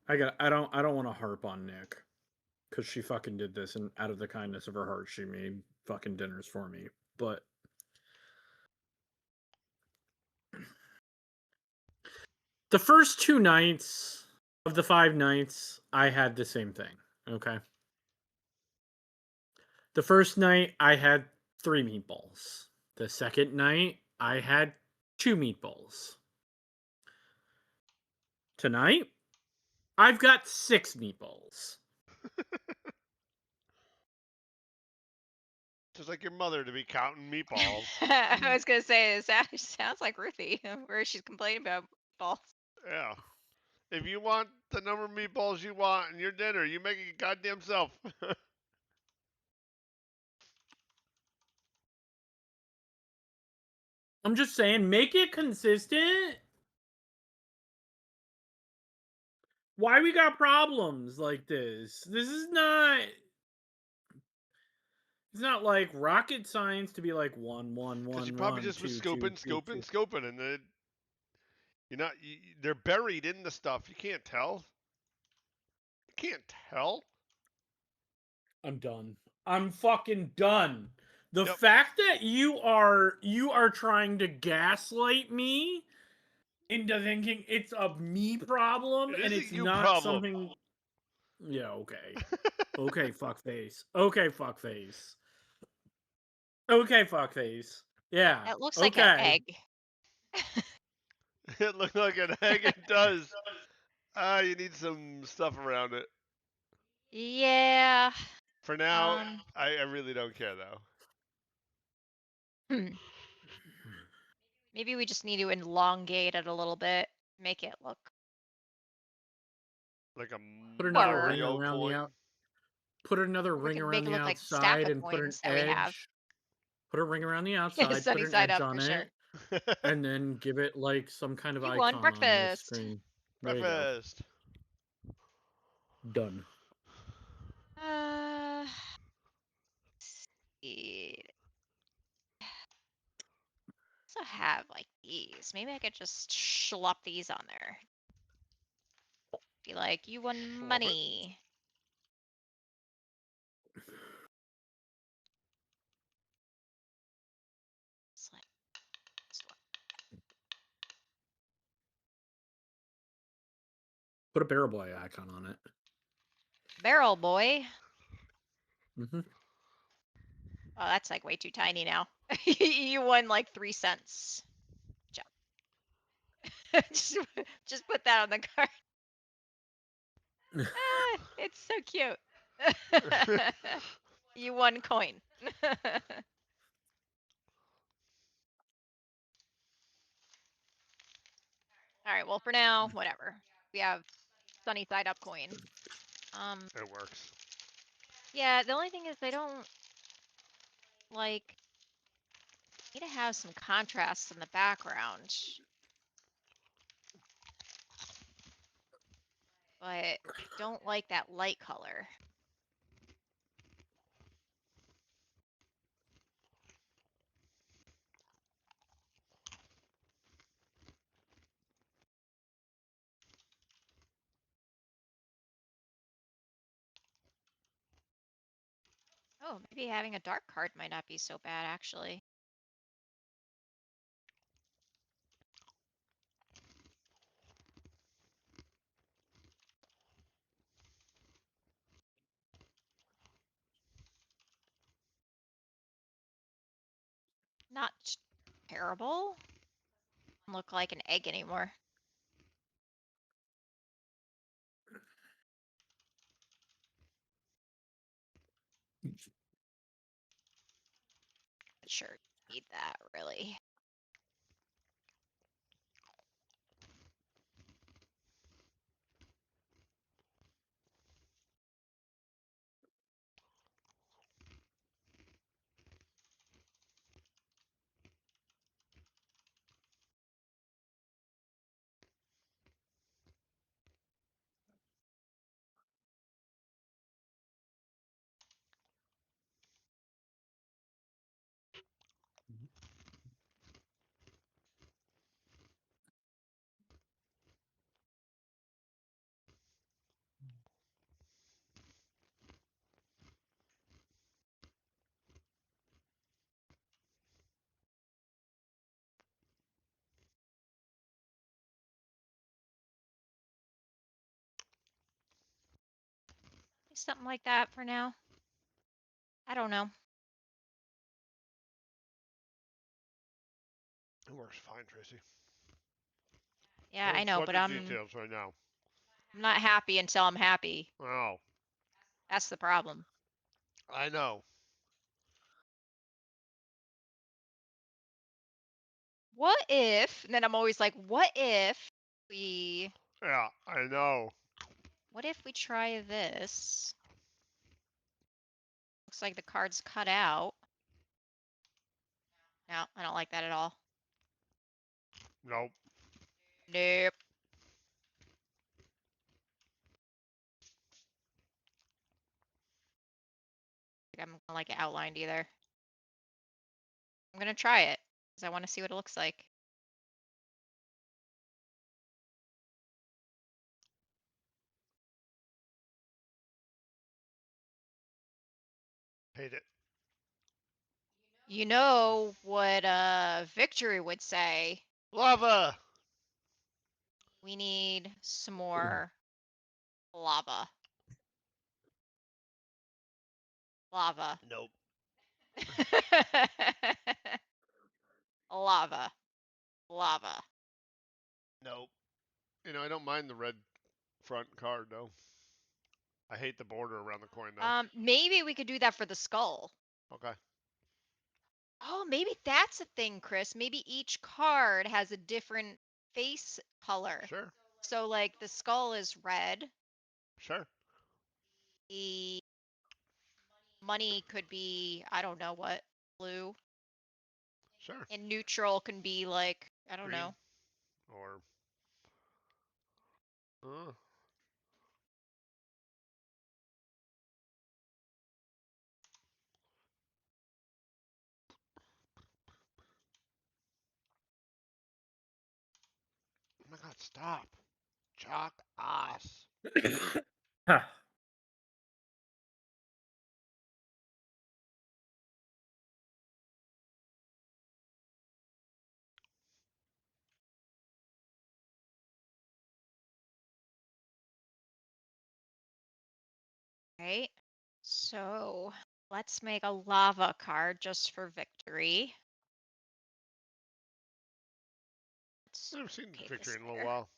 I don't want to harp on Nick, because she fucking did this, and out of the kindness of her heart, she made fucking dinners for me. But the first 2 nights of the 5 nights, I had the same thing. Okay. The first night, I had 3 meatballs. The second night, I had 2 meatballs. Tonight, I've got 6 meatballs. Just like your mother to be counting meatballs. I was gonna say it sounds like Ruthie, where she's complaining about balls. Yeah. If you want the number of meatballs you want in your dinner, you make it your goddamn self. I'm just saying, make it consistent. Why we got problems like this? This is not. It's not like rocket science to be like 1, 1, Because you 1, probably 1, just was 2, 2, 2, 2. scoping, and then they're buried in the stuff. You can't tell. You can't tell. I'm done. I'm fucking done. The Yep. fact that you are trying to gaslight me into thinking it's a me problem It and is a it's you not problem. something. Yeah, okay. Okay, fuckface. Okay, fuckface. Okay, fuckface. Yeah. It looks like an Okay. egg. It looked like an egg. It does. You need some stuff around it. Yeah. For now, Um. I really don't care though. Maybe we just need to elongate it a little bit, make it look Like a Put another more. ring Mario around the coin. out. Put another Or we ring could around make it the look like the stack outside of and put an coins that we have. edge. Put a ring around the outside. Put Sunny an side edge up on for sure. it, and then give it like some kind of You won icon on the breakfast. screen. There you go. Breakfast. Done. Let's see. Also have like these. Maybe I could just schlop these on there. Be like, you won Slop it. money. Slap, slap. Put a Barrel Boy icon on it. Barrel boy. Mm-hmm. Oh, that's like way too tiny now. You won like 3 cents. Just put that on the card. Ah, it's so cute. You won coin. All right. Well, for now, whatever. We have sunny side up coin. It works. Yeah. The only thing is they don't like need to have some contrast in the background, but I don't like that light color. Oh, maybe having a dark card might not be so bad, actually. Not terrible. Doesn't look like an egg anymore. Sure, need that really. Something like that for now. I don't know. It works fine, Tracy. Yeah, Don't I know, sweat but the I'm details right now. not happy until I'm happy. Oh, That's the problem. I know. What if, and then I'm always like, what if we Yeah, I know. try this? Looks like the card's cut out. No, I don't like that at all. Nope. Nope. I don't like it outlined either. I'm gonna try it because I want to see what it looks like. Hate it. You know what Victory would say? Lava. We need some more lava. Lava. Nope. Lava. Lava. Nope. You know, I don't mind the red front card though. I hate the border around the coin though. Maybe we could do that for the skull. Okay. Oh, maybe that's a thing, Chris. Maybe each card has a different face color. Sure. So like the skull is red. Sure. The money could be, I don't know what, blue. Sure. And neutral can be like, I don't Green. know. Or. Oh my god, stop. Chalk ass. Huh. Right. So let's make a lava card just for victory. Let's I haven't seen okay victory this in a little there. while.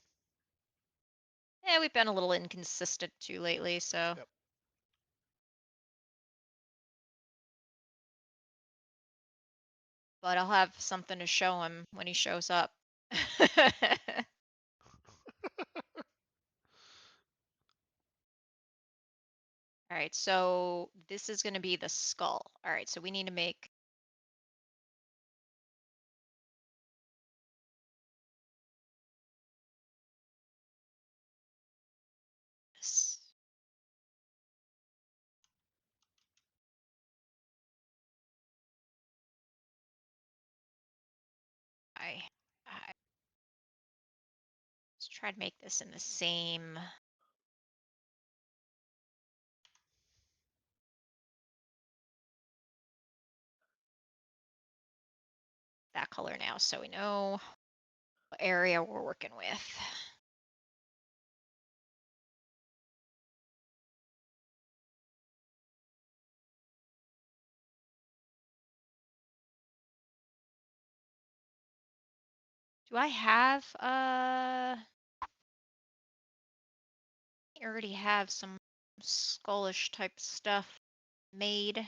Yeah, we've been a little inconsistent too lately, so. Yep. But I'll have something to show him when he shows up. All right, so this is going to be the skull. All right, so we need to make this. I let's try to make this in the same that color now, so we know what area we're working with. Do I have I already have some skullish type stuff made.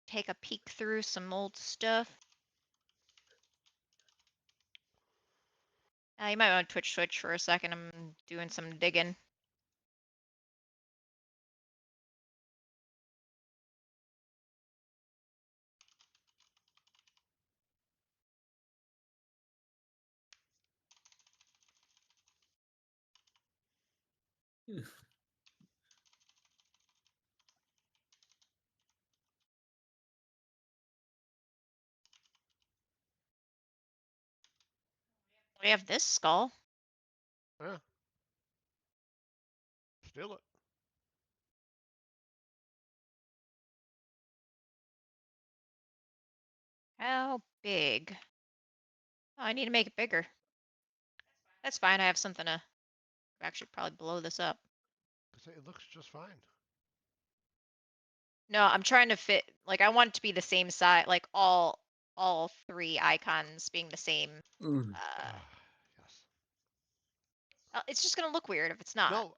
Take a peek through some old stuff. You might want to Twitch switch for a second. I'm doing some digging. We have this skull. Yeah. Steal it. How big? Oh, I need to make it bigger. That's fine. I have something to actually probably blow this up. Because it looks just fine. No, I'm trying to fit, like I want it to be the same size, like all three icons being the same. Mm. Yes. It's just gonna look weird if it's not. No,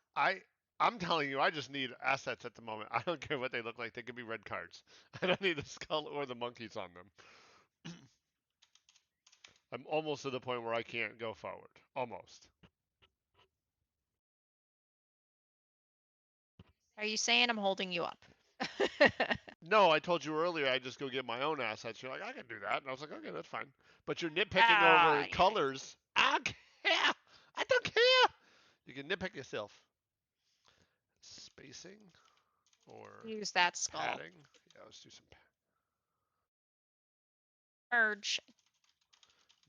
I'm telling you, I just need assets at the moment. I don't care what they look like. They could be red cards. I don't need the skull or the monkeys on them. I'm almost to the point where I can't go forward. Almost. Are you saying I'm holding you up? No, I told you earlier I just go get my own assets. You're like, I can do that. And I was like, okay, that's fine. But you're nitpicking over Yeah. colors. I don't care. I don't care. You can nitpick yourself. Spacing or Use that skull. padding. Yeah, let's do some Merge.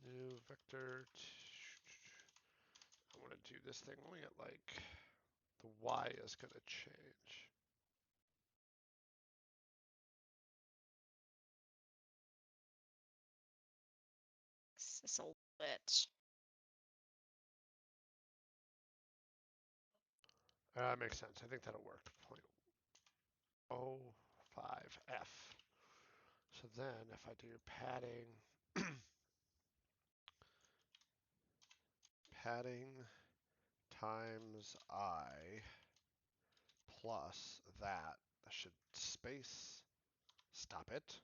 new vector. I want to do this thing only at like the Y is going to change. This a little bit. That makes sense. I think that'll work. 0.05F. So then if I do padding, padding times I plus that. I should space. Stop it.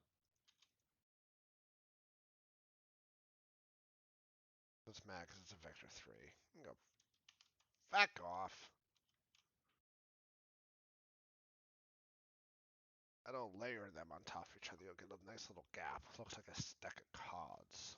That's mad because it's a vector 3. Go. Back off. I don't layer them on top of each other. You'll get a nice little gap. Looks like a stack of cards.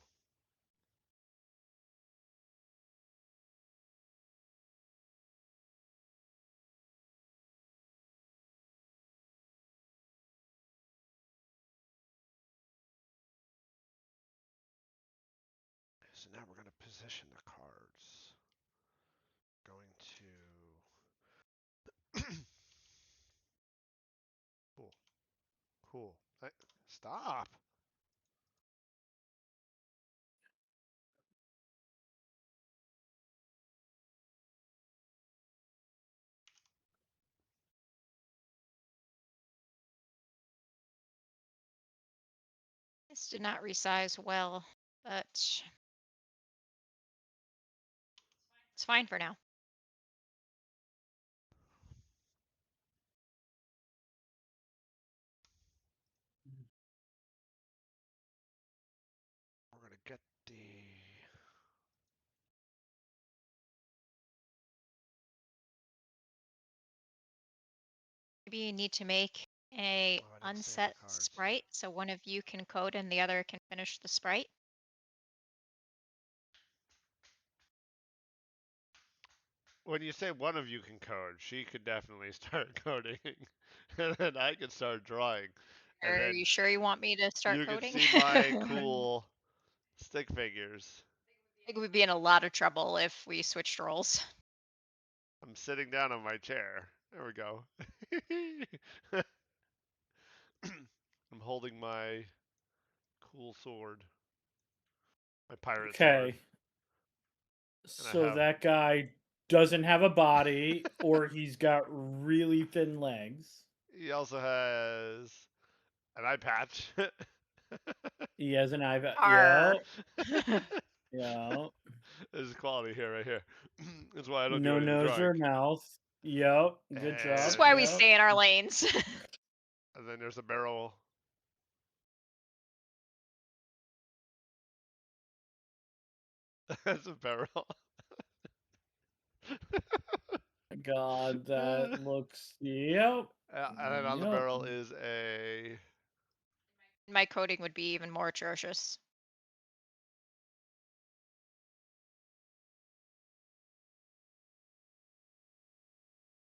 So now we're going to position the cards. Going to... Cool. Cool. Stop. This did not resize well, but it's fine for now. We're going to get the... Maybe you need to make a Oh, I didn't save the unset cards. sprite so one of you can code and the other can finish the sprite. When you say one of you can code, she could definitely start coding. And then I could start drawing. And Are then you sure you want me to start you could coding? see my cool stick figures. I think we'd be in a lot of trouble if we switched roles. I'm sitting down on my chair. There we go. I'm holding my cool sword. My pirate sword. Okay. And I So have... that guy doesn't have a body, or he's got really thin legs. He also has an eye patch. He has an eye. Are Yep. Yep. There's quality here, right here. That's why I don't do No any of the nose drawing. or mouth. Yep. Good This is job. why And, we Yep. stay in our lanes. and then there's a barrel. That's a barrel. God, that looks. Yep. And then on the Yep. barrel is a... My coding would be even more atrocious.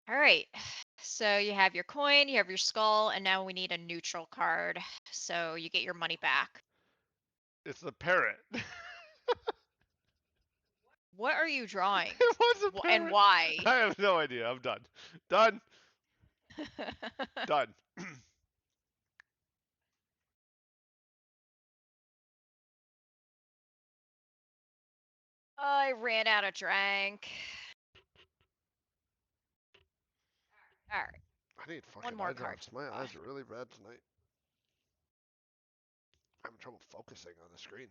All right. So you have your coin, you have your skull, and now we need a neutral card. So you get your money back. It's a parrot. It What are you drawing? was a And parrot. why? I have no idea. I'm done. Done. Done. I ran out of drink. All right. I need fucking more eye card drops. to My draw. eyes are really bad tonight. I'm having trouble focusing on the screen.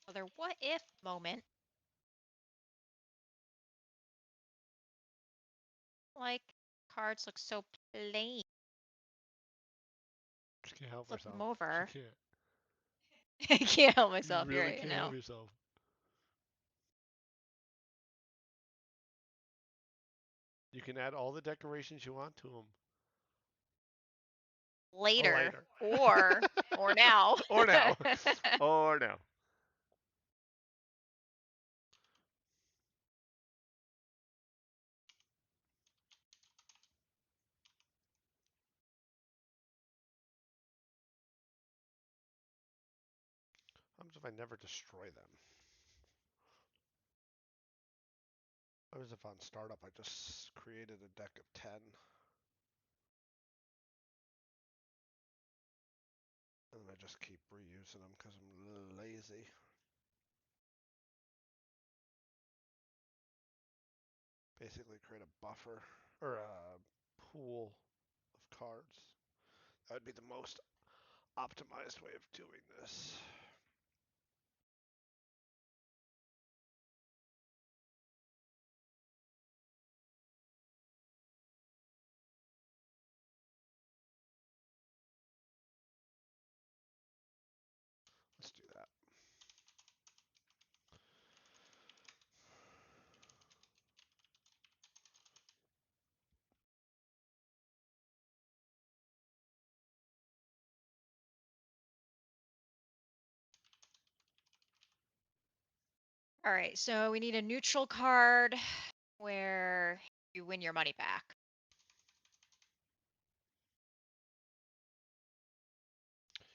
Another what if moment. Like cards look so plain. She can't help Flip herself. them over. She can't. I can't help You myself here really right can't now. help yourself. You can add all the decorations you want to them. Later. Later. Or now. Or now. Or now. happens if I never destroy them? What happens if on startup I just created a deck of 10? And I just keep reusing them because I'm lazy. Basically create a buffer or a pool of cards. That would be the most optimized way of doing this. Let's do that. All right, so we need a neutral card where you win your money back.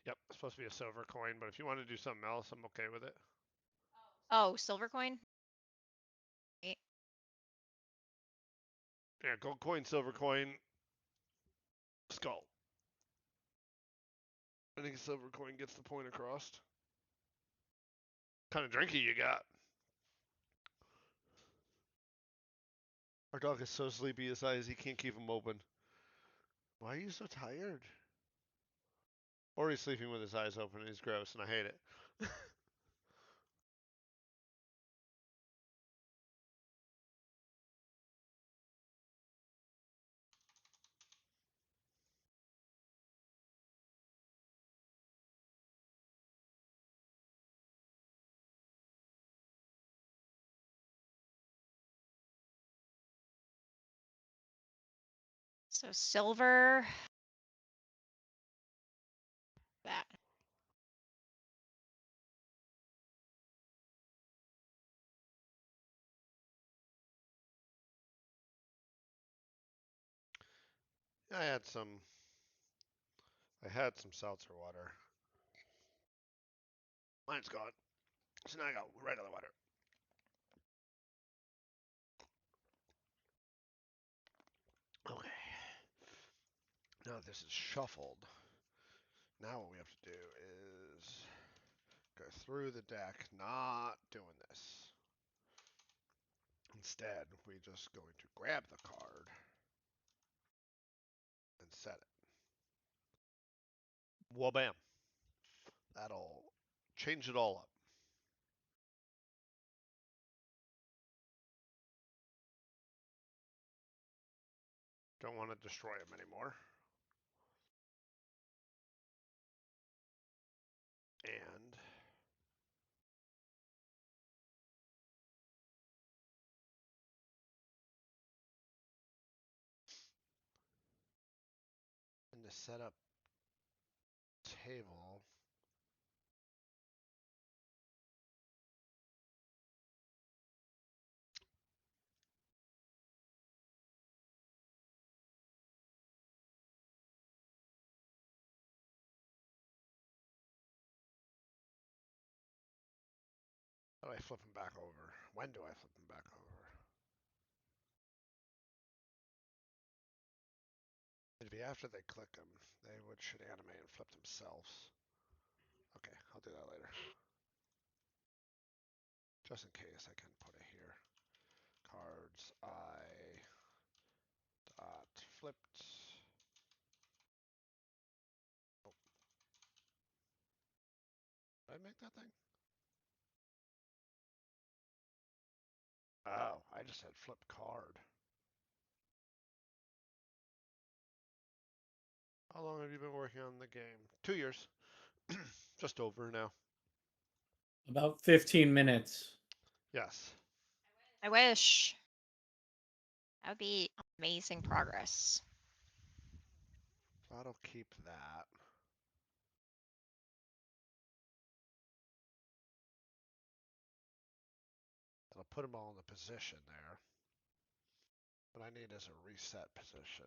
Yep, it's supposed to be a silver coin, but if you want to do something else, I'm okay with it. Oh, silver coin? Yeah, gold coin, silver coin, skull. I think a silver coin gets the point across. What kind of drinky you got? Our dog is so sleepy his eyes, he can't keep them open. Why are you so tired? Or he's sleeping with his eyes open and he's gross and I hate it. So silver. That. I had some seltzer water. Mine's gone. So now I got regular water. Okay. Now this is shuffled. Now what we have to do is go through the deck, not doing this. Instead, we're just going to grab the card and set it. Well, bam. That'll change it all up. Don't want to destroy them anymore. And in the setup table, how do I flip them back over? When do I flip them back over? It'd be after they click them. They should animate and flip themselves. Okay, I'll do that later. Just in case, I can put it here. Cards I dot flipped. Oh, did I make that thing? Oh, I just said flip card. How long have you been working on the game? 2 years. Just over now. About 15 minutes. Yes. I wish. That would be amazing progress. That'll keep that. That'll put them all in the position there. What I need is a reset position.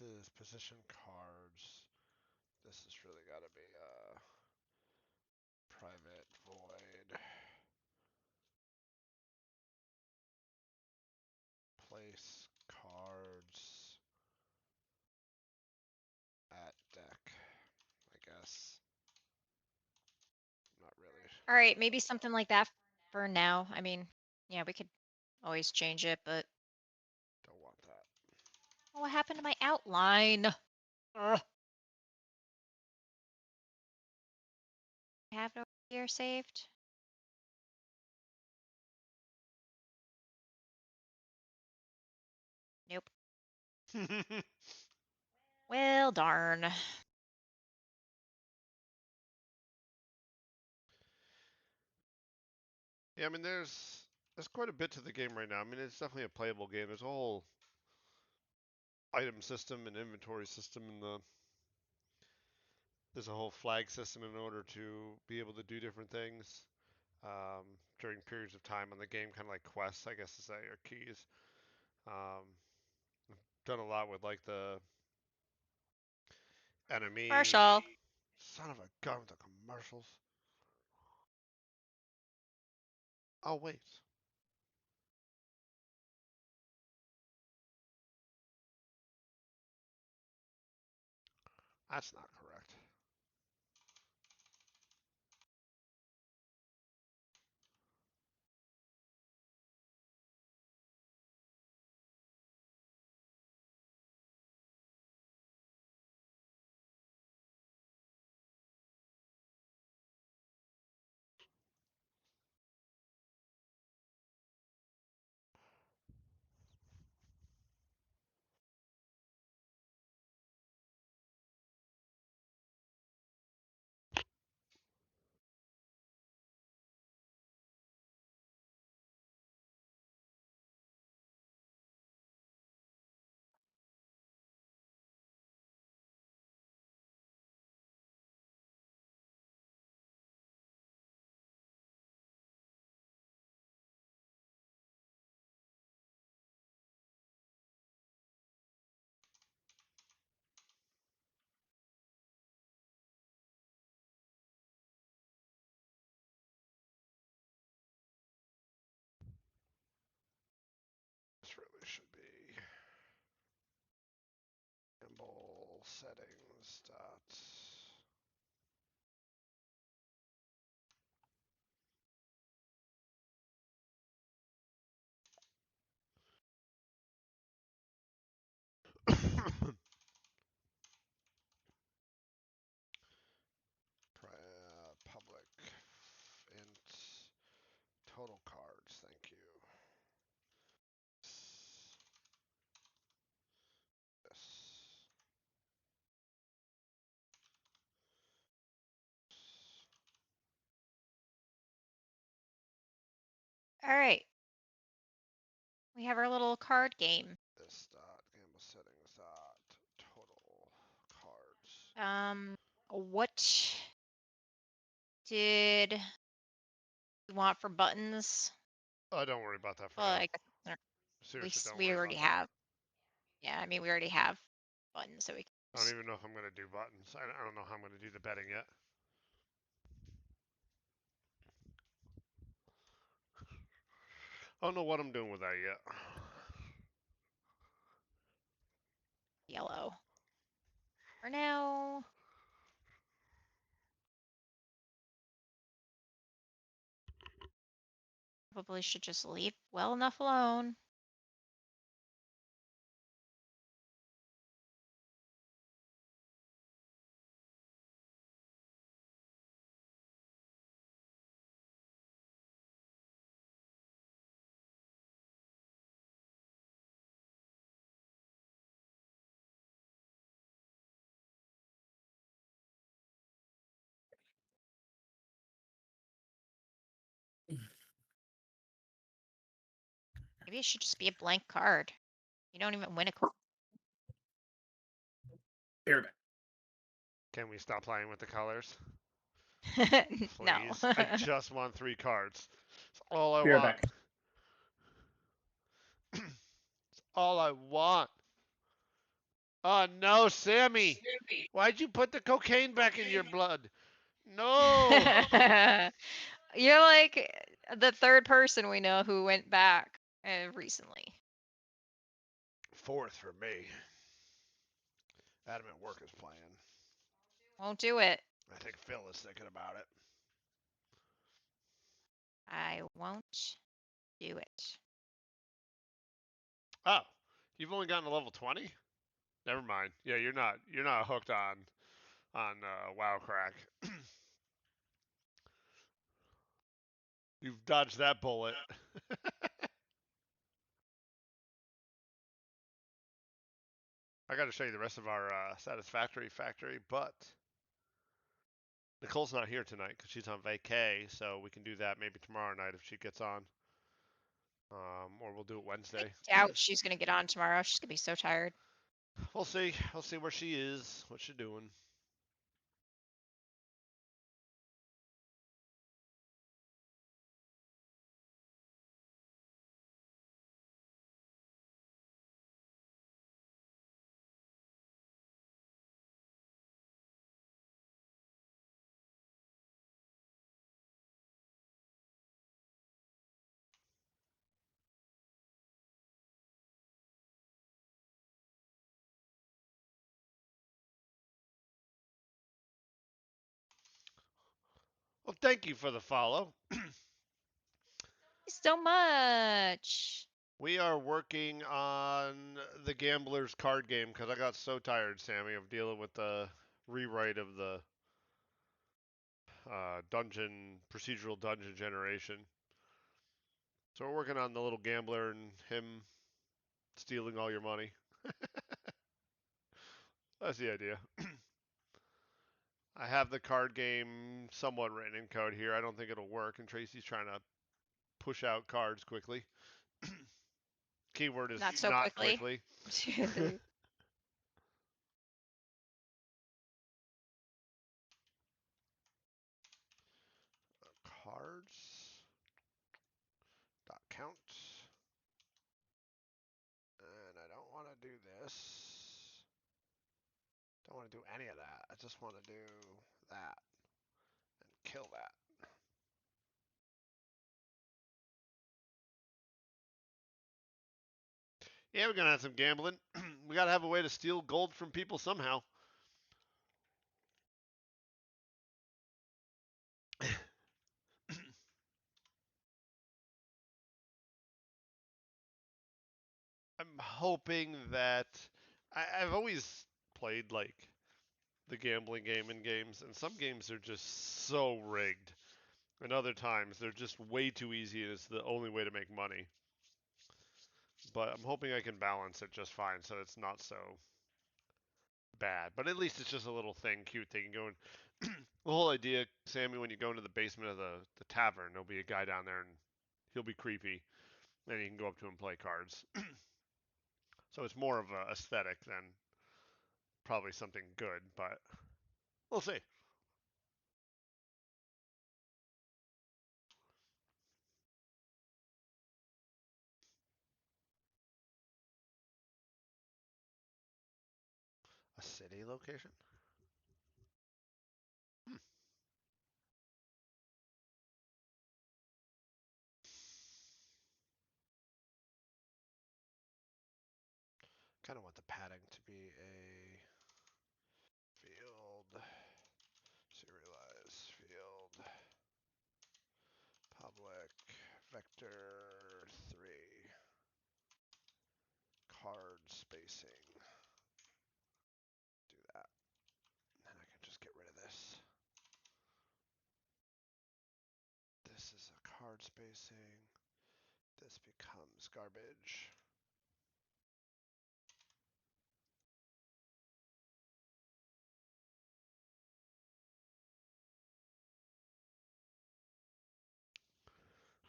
is position cards. This has really got to be private void. Place cards at deck, I guess. Not really. All right, maybe something like that for now. I mean, yeah, we could always change it, but Don't want that. oh, what happened to my outline? Ugh. I have it over here saved. Nope. Well, darn. Yeah, I mean, there's quite a bit to the game right now. I mean, it's definitely a playable game. There's a whole item system and inventory system, and there's a whole flag system in order to be able to do different things during periods of time on the game, kind of like quests, I guess to say, or keys. Um, done a lot with like the enemy. Marshall. Son of a gun with the commercials. Oh wait. That's not correct. This really should be symbol settings dot. Public int total cards. Thank you. This. All right. We have our little card game. This dot gamma settings dot total cards. What did we want for buttons? Oh, don't worry about that for Well, now. I guess Seriously, don't we worry already about that. have. Yeah, I mean, we already have buttons, so we can I don't even know if I'm going to do buttons. I don't know how I'm going to do the betting yet. I don't know what I'm doing with that yet. yellow. For now, probably should just leave well enough alone. Maybe it should just be a blank card. You don't even win a Here, Can we stop playing with the colors? no. Please. I just want 3 cards. That's all I be right want. back. That's all I want. Oh no, Sammy! Why'd you put the cocaine back in your blood? No! You're like the third person we know who went back recently. Fourth for me. Adam at work is playing. Won't do it. I think Phil is thinking about it. I won't do it. Oh, you've only gotten to level 20? Never mind. Yeah, you're not hooked on WoW crack. You've dodged that bullet. I got to show you the rest of our Satisfactory factory, but Nicole's not here tonight because she's on vacay, so we can do that maybe tomorrow night if she gets on, or we'll do it I Wednesday. doubt she's gonna get on tomorrow. She's gonna be so tired. We'll see. We'll see where she is, what she's doing. Well, thank you for the follow. So much. We are working on the Gambler's card game because I got so tired, Sammy, of dealing with the rewrite of the procedural dungeon generation. So we're working on the little gambler and him stealing all your money. That's the idea. I have the card game somewhat written in code here. I don't think it'll work, and Tracy's trying to push out cards quickly. Keyword is Not so not quickly. quickly. Cards dot count, and I don't want to do this. Don't want to do any of that. I just want to do that and kill that. Yeah, we're gonna have some gambling. We gotta have a way to steal gold from people somehow. I'm hoping that I've always played like the gambling game in games, and some games are just so rigged, and other times they're just way too easy, and it's the only way to make money. But I'm hoping I can balance it just fine, so it's not so bad. But at least it's just a little thing, cute thing going. The whole idea, Sammy, when you go into the basement of the tavern, there'll be a guy down there, and he'll be creepy, and you can go up to him and play cards. So it's more of a aesthetic than probably something good, but we'll see. A city location? Hmm. Kind of want the padding to be a field, serialize field, public, vector 3, card spacing. Do that. And I can just get rid of this. This is a card spacing. This becomes garbage.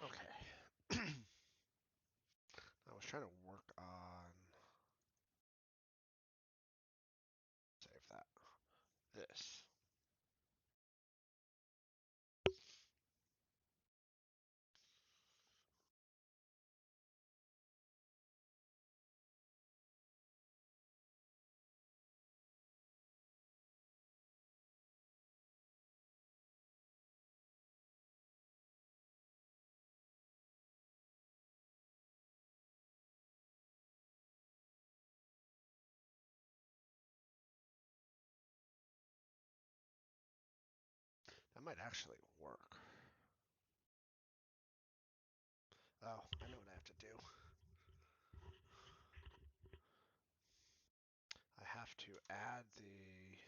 Okay. I was trying to work on save that. This. That might actually work. Oh, I know what I have to do. I have to add the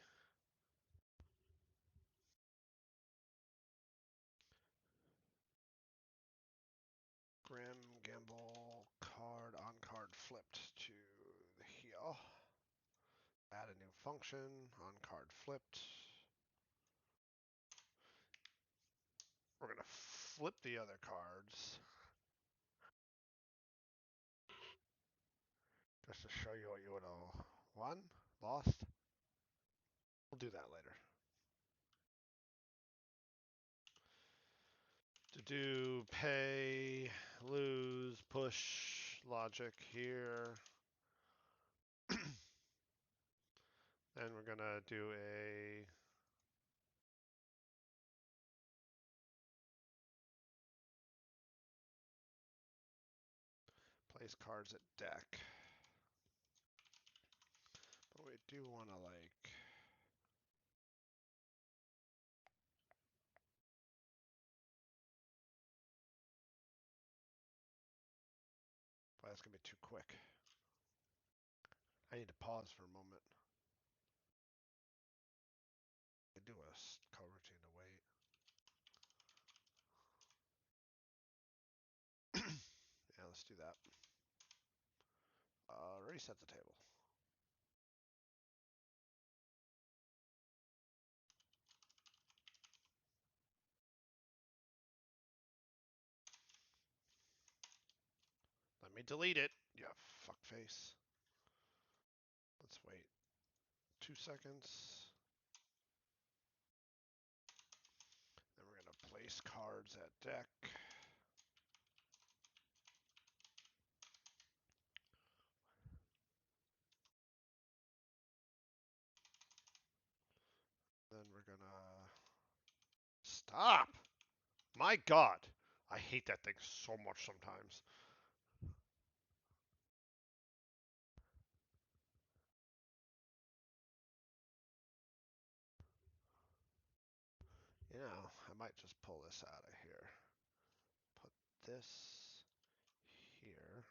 Grim Gamble card on card flipped to the heel. Add a new function on card flipped. We're going to flip the other cards just to show you what you would have won, lost. We'll do that later. To do pay, lose, push logic here. Then we're going to do a place cards at deck. But we do want to like boy, that's gonna be too quick. I need to pause for a moment. I do a call routine to wait. Yeah, let's do that. Reset the table. Let me delete it. Yeah, fuckface. Let's wait 2 seconds. Then we're gonna place cards at deck. Then we're gonna stop. My God, I hate that thing so much sometimes. You know, I might just pull this out of here. Put this here.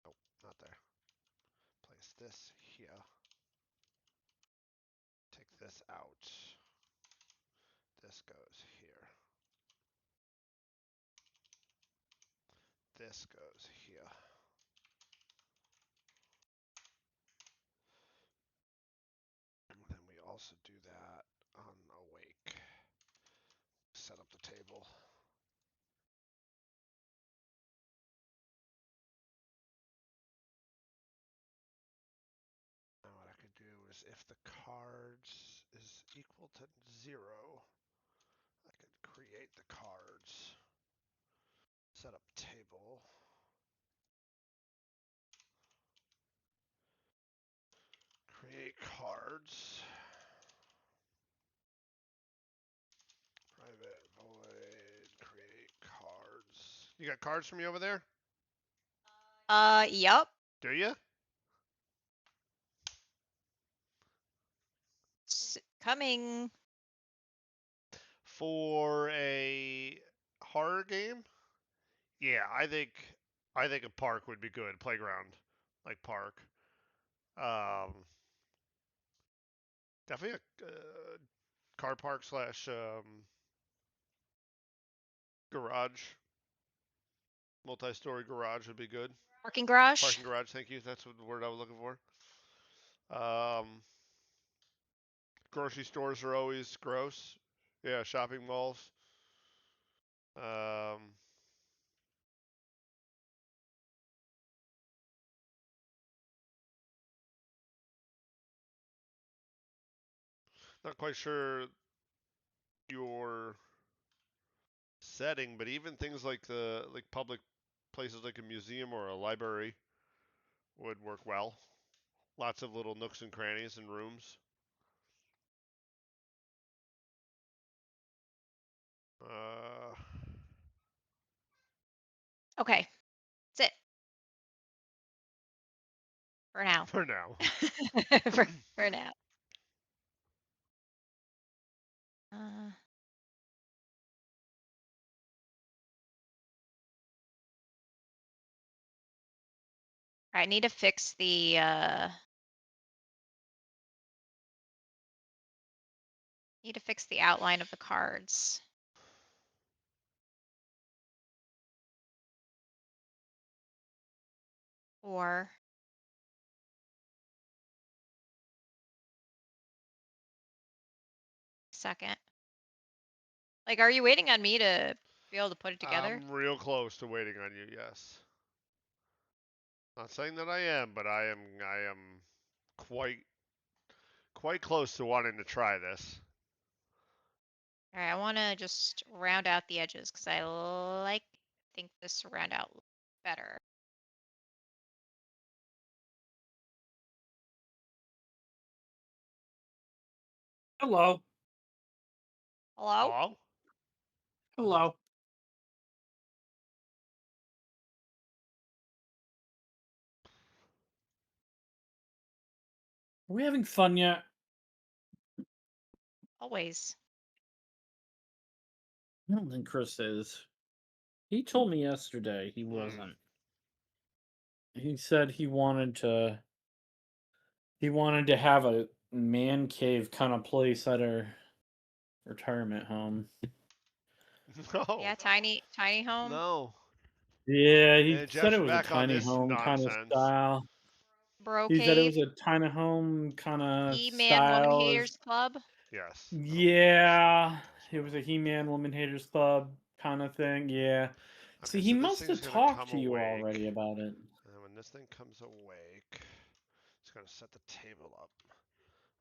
Nope, not there. Place this here. Take this out. This goes here. This goes here. And then we also do that on awake. Set up the table. Now what I could do is if the cards is equal to 0, I could create the cards. Set up table. Create cards. Private void create cards. You got cards from me over there? Yep. Do you? Coming. For a horror game? Yeah, I think a park would be good. Playground, like park. Um, definitely a car park slash garage, multi-story garage would be good. Parking garage. Parking garage, thank you. That's what the word I was looking for. Um, grocery stores are always gross. Yeah, shopping malls. Um, not quite sure your setting, but even things like the like public places like a museum or a library would work well. Lots of little nooks and crannies and rooms. Uh, Okay. That's it. For now. for now. for, for now. Uh, I need to fix the outline of the cards. Or second. Like, are you waiting on me to be able to put it together? I'm real close to waiting on you. Yes. Not saying that I am, but I am quite close to wanting to try this. All right, I want to just round out the edges because I think this round out better. Hello. Hello? Hello? Hello. Are we having fun yet? Always. I don't think Chris is. He told me yesterday he Hmm. wasn't. He said he wanted to have a man cave kind of place at our retirement home. No. Yeah, tiny home. No. Yeah, he And said Jeff's it was a back on tiny this home kind of nonsense. style. Bro He said it cave. was a tiny home kind of He-Man Woman style. Haters Club. Yes. Oh, Yeah, shit. What's it was a wrong? He-Man Woman Haters Club kind of thing. Yeah. Okay, See, he so this must thing's have gonna talked come to you awake. already about it. And when this thing comes awake, it's gonna set the table up.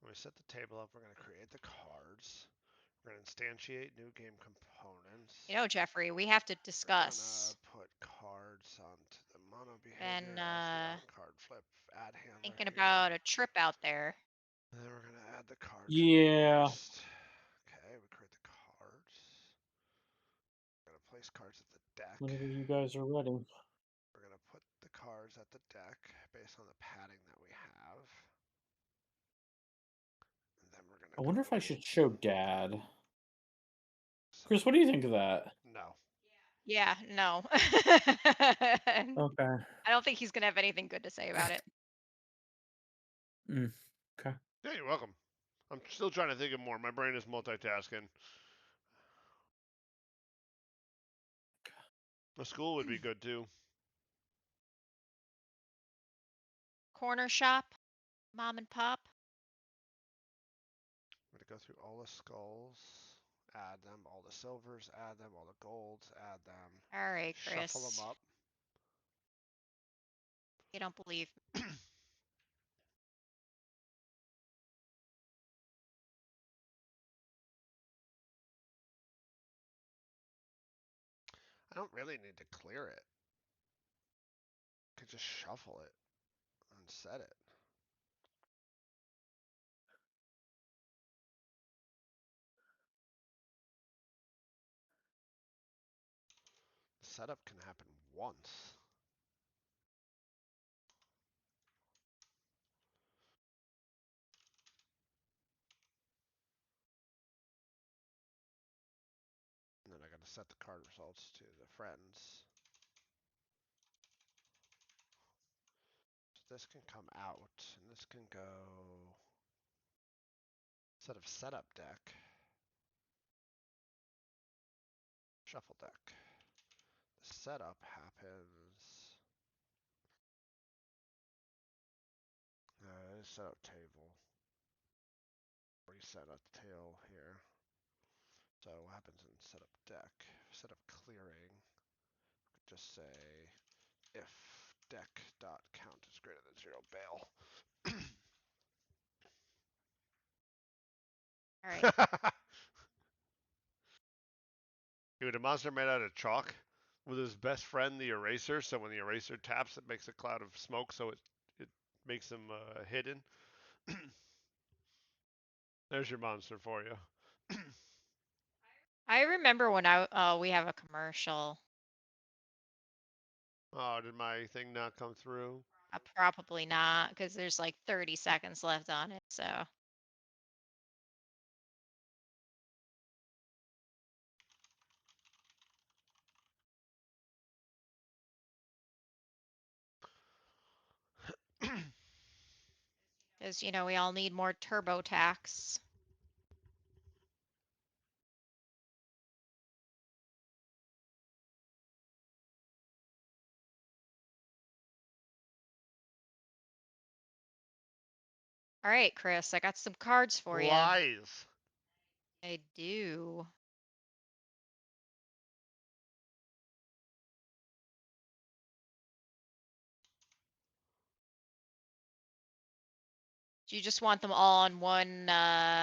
When we set the table up, we're gonna create the cards. We're gonna instantiate new game components. You know, Jeffrey, we have to We're gonna discuss. put cards onto the mono Been behavior as the on card flip add handler thinking here. about a trip out there. And then we're gonna add the card to the Yeah. list. Okay, we create the cards. We're gonna place cards at the deck. Whenever you guys are ready. We're gonna put the cards at the deck based on the padding that we have. And then we're I gonna wonder if I go. should show Dad. So Chris, what do you think of that? no. Yeah, no. I Okay. don't think he's gonna have anything good to say about it. Okay. Yeah, you're welcome. I'm still trying to think of more. My brain is multitasking. A school would be good too. Corner shop, mom and pop. I'm gonna go through all the skulls, add them, all the silvers, add them, all the golds, add them, All right, shuffle them Chris. up. You don't believe me. I don't really need to clear it. I could just shuffle it and set it. The setup can happen once. And then I gotta set the card results to the friends. So this can come out, and this can go instead of setup deck, shuffle deck. The setup happens. Setup table. Reset at the tail here. So what happens in setup deck? Setup clearing. Just say if deck dot count is greater than 0, bail. All right. Dude, a monster made out of chalk with his best friend, the eraser. So when the eraser taps, it makes a cloud of smoke, so it makes him hidden. There's your monster for you. I remember when we have a commercial. Oh, did my thing not come through? Probably not, because there's like 30 seconds left on it. So Because, we all need more TurboTax. All right, Chris, I got some cards for you. Lies. I do. Do you just want them all on one? Yeah,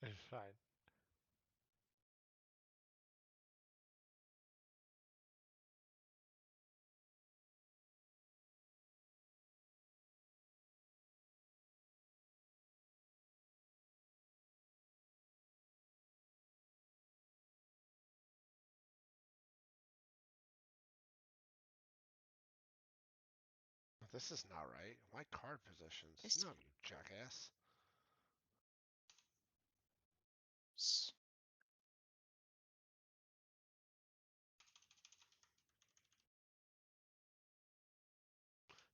it's fine. This is not right. My card positions. No, you jackass.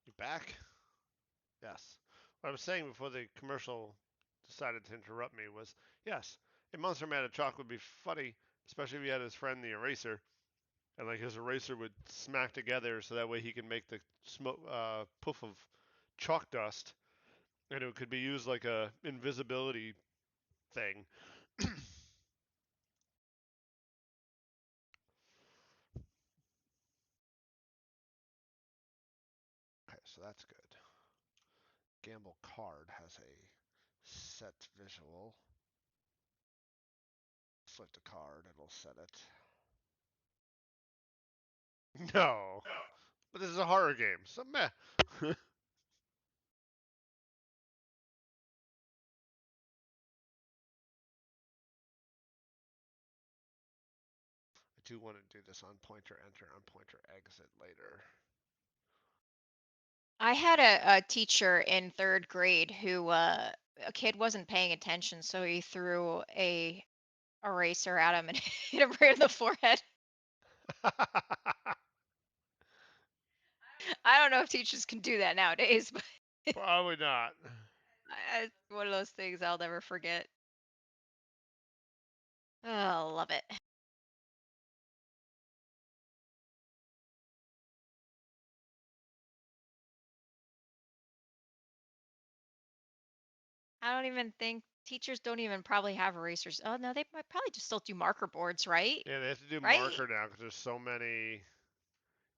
You back? Yes. What I was saying before the commercial decided to interrupt me was, yes, a Monster Man of Chalk would be funny, especially if he had his friend the Eraser, and like his eraser would smack together so that way he can make the smoke poof of chalk dust, and it could be used like a invisibility thing. Okay, so that's good. Gamble card has a set visual. Select a card, it'll set it. No, but this is a horror game, so meh. I do want to do this on pointer enter, on pointer exit later. I had a teacher in 3rd grade who a kid wasn't paying attention, so he threw a eraser at him and hit him right in the forehead. I don't know if teachers can do that nowadays, but Probably not. it's one of those things I'll never forget. Oh, love it. I don't even think teachers don't even probably have erasers. Oh no, they might probably just still do marker boards, right? Yeah, they have to do Right? marker now because there's so many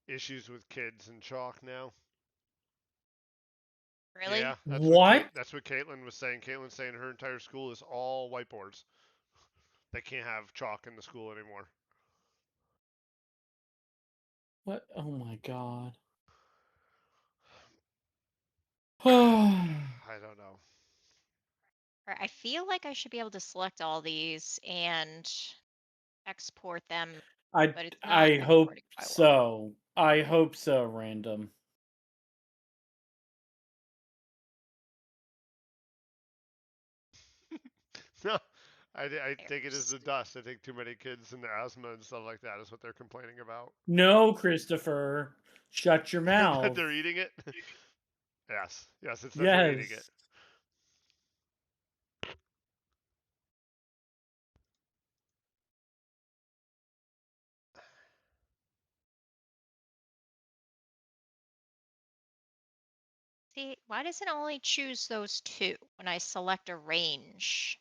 issues with kids and chalk now. Yeah, Really? What? That's what Caitlin was saying. Caitlin's saying her entire school is all whiteboards. They can't have chalk in the school anymore. What? Oh my god. I don't know. Right, I feel like I should be able to select all these and export them, I but it's not I hope exporting quite well. so. I hope so, random. No, I think it is There's the dust. I think too many kids and the asthma and stuff like that is what they're complaining about. No, Christopher. Shut your That mouth. they're eating it? Yes. Yes, it's that they're eating it. Yes. See, why does it only choose those two when I select a range?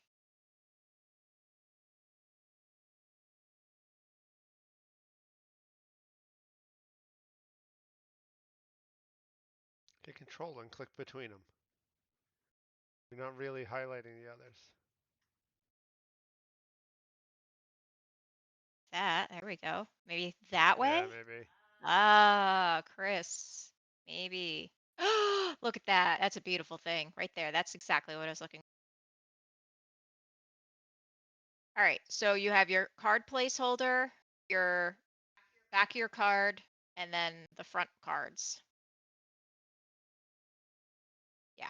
Hit control and click between them. You're not really highlighting the others. That, there we go. Maybe that Yeah, way? maybe. Ah, Chris. Maybe. Look at that. That's a beautiful thing right there. That's exactly what I was looking. All right. So you have your card placeholder, your back of your card, and then the front cards. Yeah.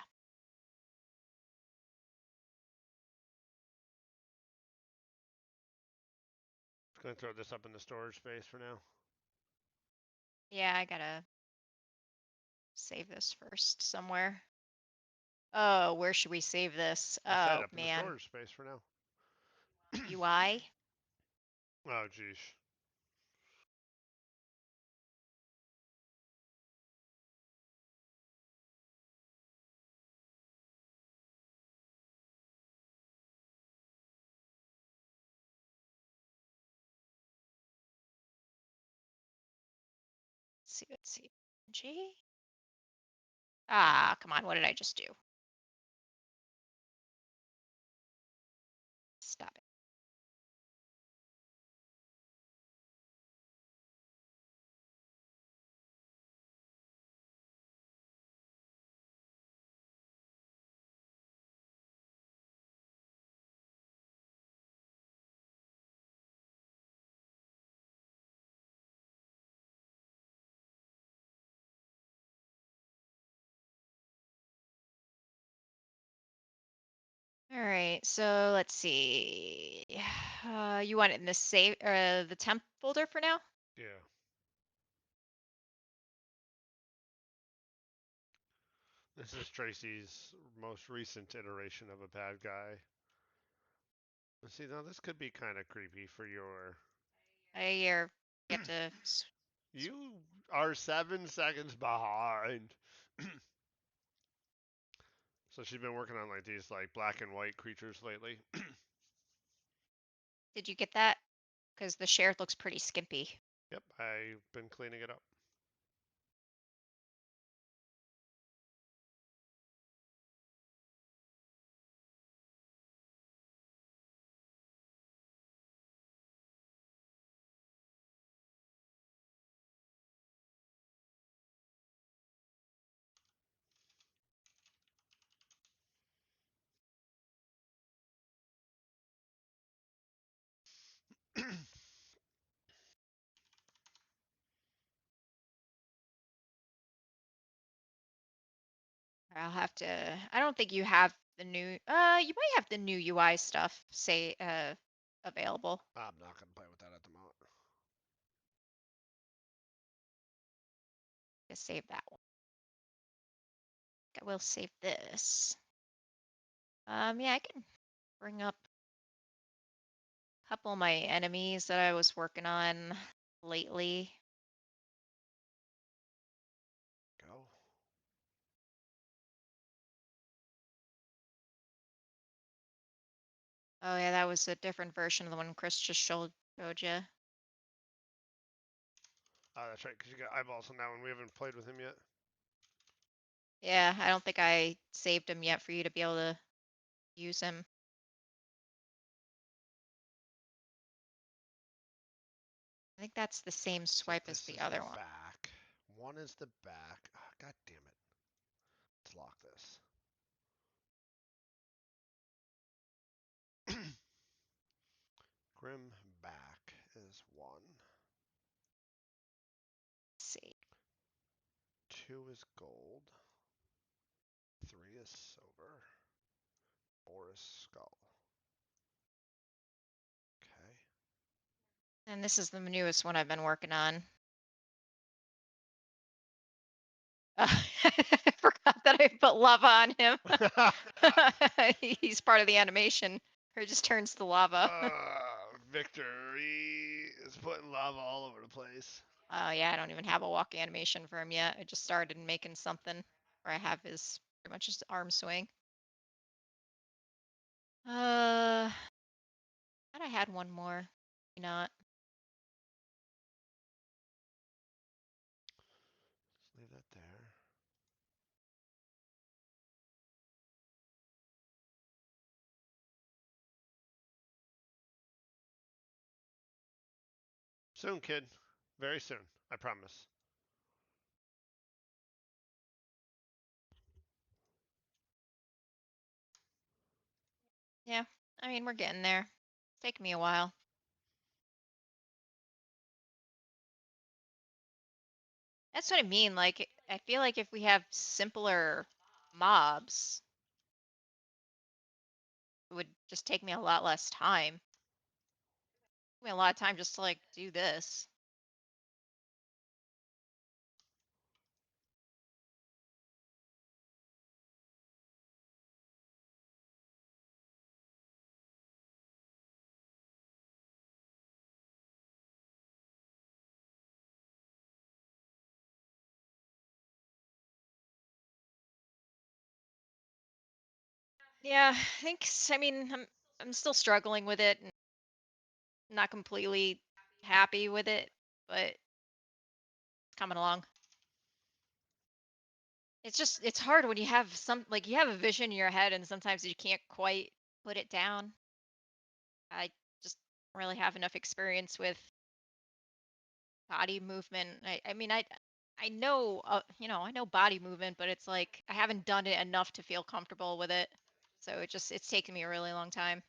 Just gonna throw this up in the storage space for now. Yeah, I gotta Save this first somewhere. Oh, where should we save this? I said Oh up in the man, storage space for now. UI. Oh, geez. Let's see. G. Ah, come on. What did I just do? Stop it. All right. So let's see. You want it in the save the temp folder for now? Yeah. This is Tracy's most recent iteration of a bad guy. See, now this could be kind of creepy for your. You have to. You are 7 seconds behind. So she's been working on like these like black and white creatures lately. Did you get that? Because the share looks pretty skimpy. Yep, I've been cleaning it up. I'll have to. I don't think you have the new. You might have the new UI stuff say available. I'm not gonna play with that at the moment. Just save that one. I will save this. Yeah, I can bring up a couple of my enemies that I was working on lately. Go. Oh yeah, that was a different version of the one Chris just showed you. Oh, that's right, because you got eyeballs on that one. We haven't played with him yet. Yeah, I don't think I saved him yet for you to be able to use him. I think that's the same So swipe as this the is the other one. back. One is the back. Oh, God damn it. Let's lock this. Grim back is 1. Let's see. 2 is gold. 3 is silver. 4 is skull. Okay. And this is the newest one I've been working on. I forgot that I put lava on him. He's part of the animation, or he just turns to lava. Victory is putting lava all over the place. Oh yeah, I don't even have a walk animation for him yet. I just started making something where I have his pretty much his arm swing. Thought I had one more. Maybe not. Let's leave that there. Soon, kid. Very soon. I promise. Yeah, I mean we're getting there. It's taking me a while. That's what I mean. Like I feel like if we have simpler mobs, it would just take me a lot less time. Take me a lot of time just to like do this. Yeah, I mean, I'm still struggling with it and not completely happy with it, but it's coming along. It's hard when you have you have a vision in your head and sometimes you can't quite put it down. I just don't really have enough experience with body movement. I mean, I know, I know body movement, but it's like I haven't done it enough to feel comfortable with it. So it's taken me a really long time.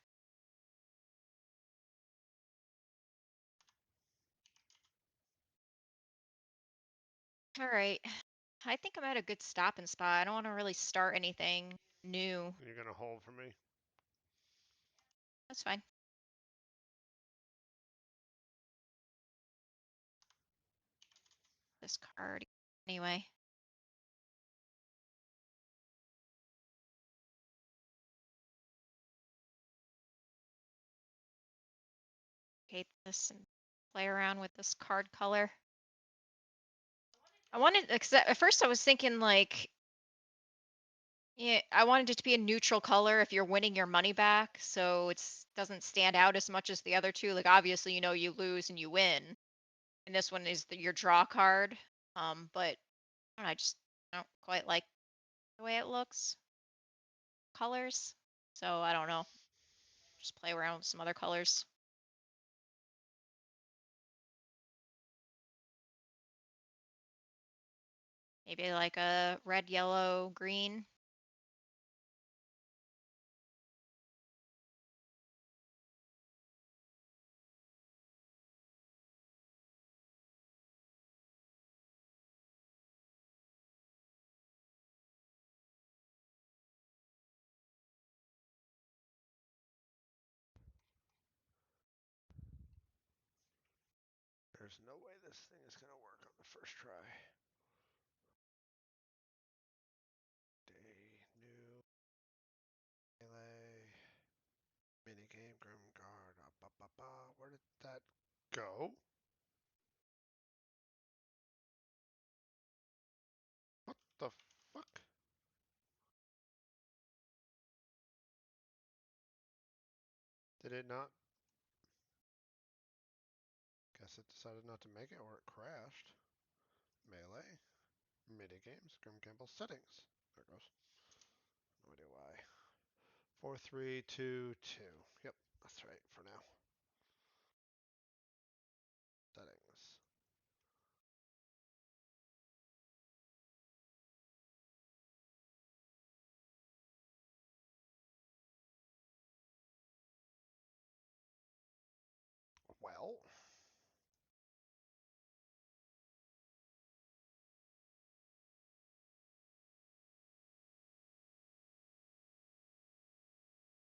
All right. I think I'm at a good stopping spot. I don't want to really start anything new. You're gonna hold for me. That's fine. This card anyway. Hate this and play around with this card color. I wanted, because at first I was thinking like, yeah, I wanted it to be a neutral color if you're winning your money back, so it's doesn't stand out as much as the other two. Like obviously, you lose and you win, and this one is your draw card. But I don't know, I just don't quite like the way it looks, colors. So I don't know. Just play around with some other colors. Maybe like a red, yellow, green. There's no way this thing is gonna work on the first try. Day, new, melee, minigame, grim guard, Where did that go? What the fuck? Did it not? Guess it decided not to make it or it crashed. Melee, minigames, Grim Campbell settings. There it goes. No idea why. 4322. Yep, that's right for now. Settings. Well,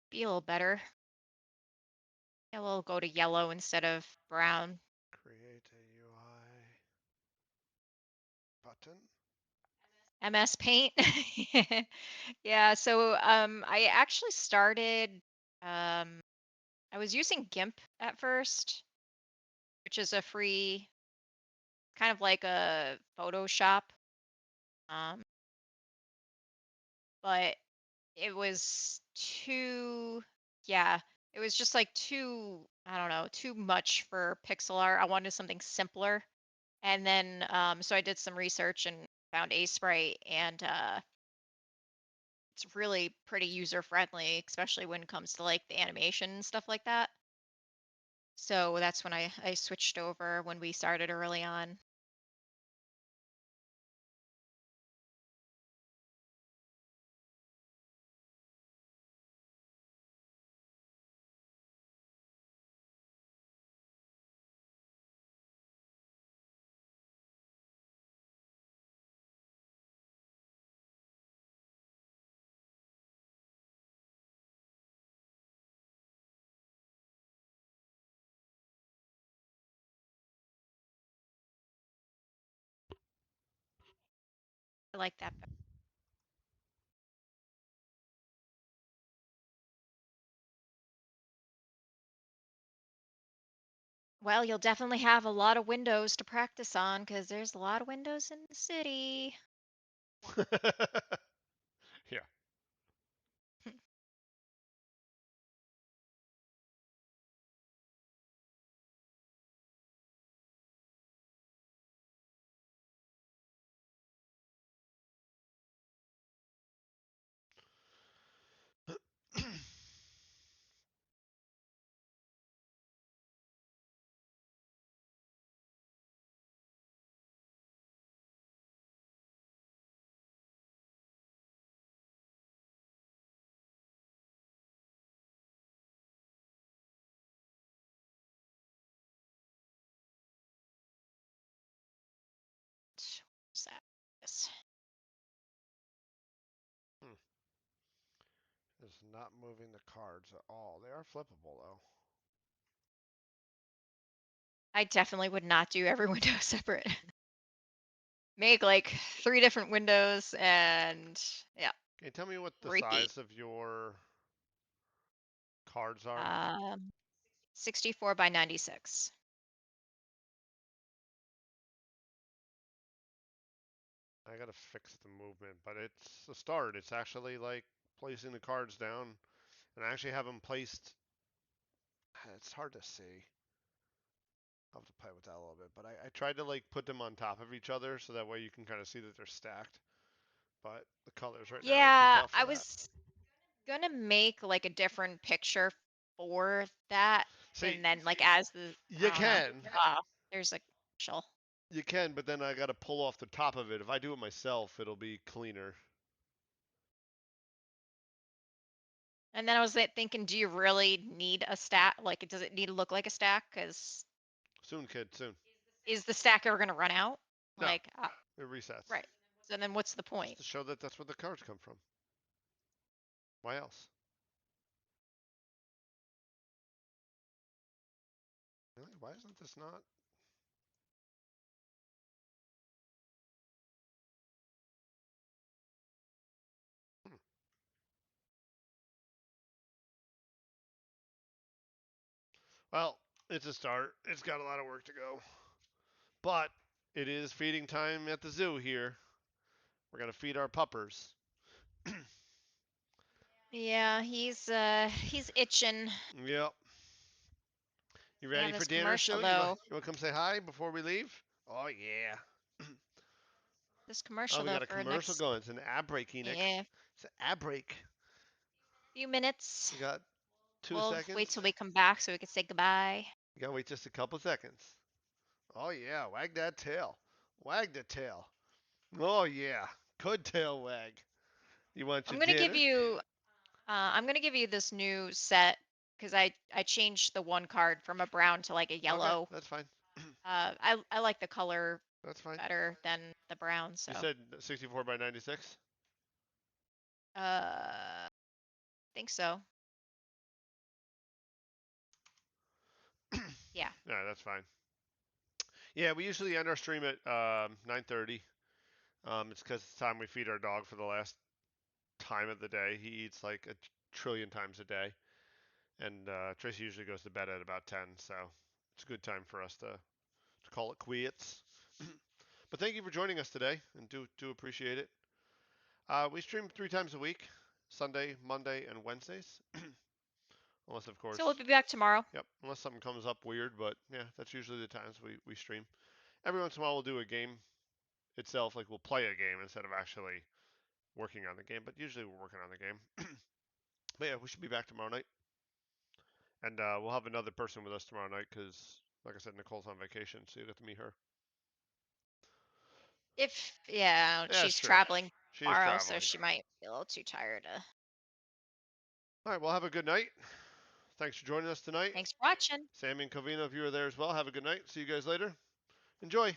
Feel better. Yellow will go to yellow instead of brown. create a UI button. MS Paint. Yeah, so I actually started um I was using GIMP at first, which is a free kind of like a Photoshop. Um but it was too yeah, it was just like too I don't know, too much for pixel art. I wanted something simpler. And then so I did some research and found Aseprite and it's really pretty user friendly, especially when it comes to like the animation and stuff like that. So that's when I switched over when we started early on. I like that. Well, you'll definitely have a lot of windows to practice on because there's a lot of windows in the city. Yeah. not moving the cards at all. They are flippable though. I definitely would not do every window separate. Make like 3 different windows and yeah, Can you tell me what the repeat. size of your cards are? 64 by 96. I gotta fix the movement, but it's a start. It's actually like placing the cards down, and I actually have them placed. It's hard to see. I'll have to play with that a little bit, but I tried to like put them on top of each other so that way you can kind of see that they're stacked. But the colors right now are too Yeah, tough for I that. was gonna make like a different picture for that, See, and then like as the you I don't know. can, There's a commercial. you can, but then I gotta pull off the top of it. If I do it myself, it'll be cleaner. And then I was thinking, do you really need a stack? Like, does it need to look like a stack? Because Soon, kid, soon. is the stack ever gonna run out? No, Like, it resets. right. So then what's the Just point? to show that that's where the cards come from. Why else? Really? Why isn't this not? Hmm. Well, it's a start. It's got a lot of work to go. But it is feeding time at the zoo here. We're gonna feed our puppers. Yeah, he's itching. Yep. You ready Man, for this dinner commercial soon? You want though. you want to come say hi before we leave? Oh yeah. This Oh, commercial we though got a for commercial next going. It's an ad break, Enoch. yeah It's an ad break. few minutes. You got 2 We'll wait seconds. till we come back so we can say goodbye. You gotta wait just a couple seconds. Oh yeah, wag that tail. Wag the tail. Oh yeah, good tail wag. You want your I'm gonna give dinner? you I'm gonna give you this new set because I changed the one card from a brown to like a Okay, yellow. that's fine. I like the color That's fine. better than the brown, You so said 64 by 96? I think so. Yeah. Yeah, that's fine. Yeah, we usually end our stream at 9:30. It's because it's time we feed our dog for the last time of the day. He eats like a trillion times a day, and Tracy usually goes to bed at about 10. So it's a good time for us to call it quits. But thank you for joining us today, and do appreciate it. We stream 3 times a week: Sunday, Monday, and Wednesdays. Unless, of So we'll course, be back tomorrow. yep, unless something comes up weird. But yeah, that's usually the times we stream. Every once in a while, we'll do a game itself, like we'll play a game instead of actually working on the game. But usually, we're working on the game. But yeah, we should be back tomorrow night, and we'll have another person with us tomorrow night because, like I said, Nicole's on vacation, so you get to meet her. If yeah, Yeah, it's she's true. traveling She is tomorrow, so traveling. she might be a little too tired to. All right, well, have a good night. Thanks for joining us tonight. Thanks for watching. Sammy and Covino, if you were there as well, have a good night. See you guys later. Enjoy.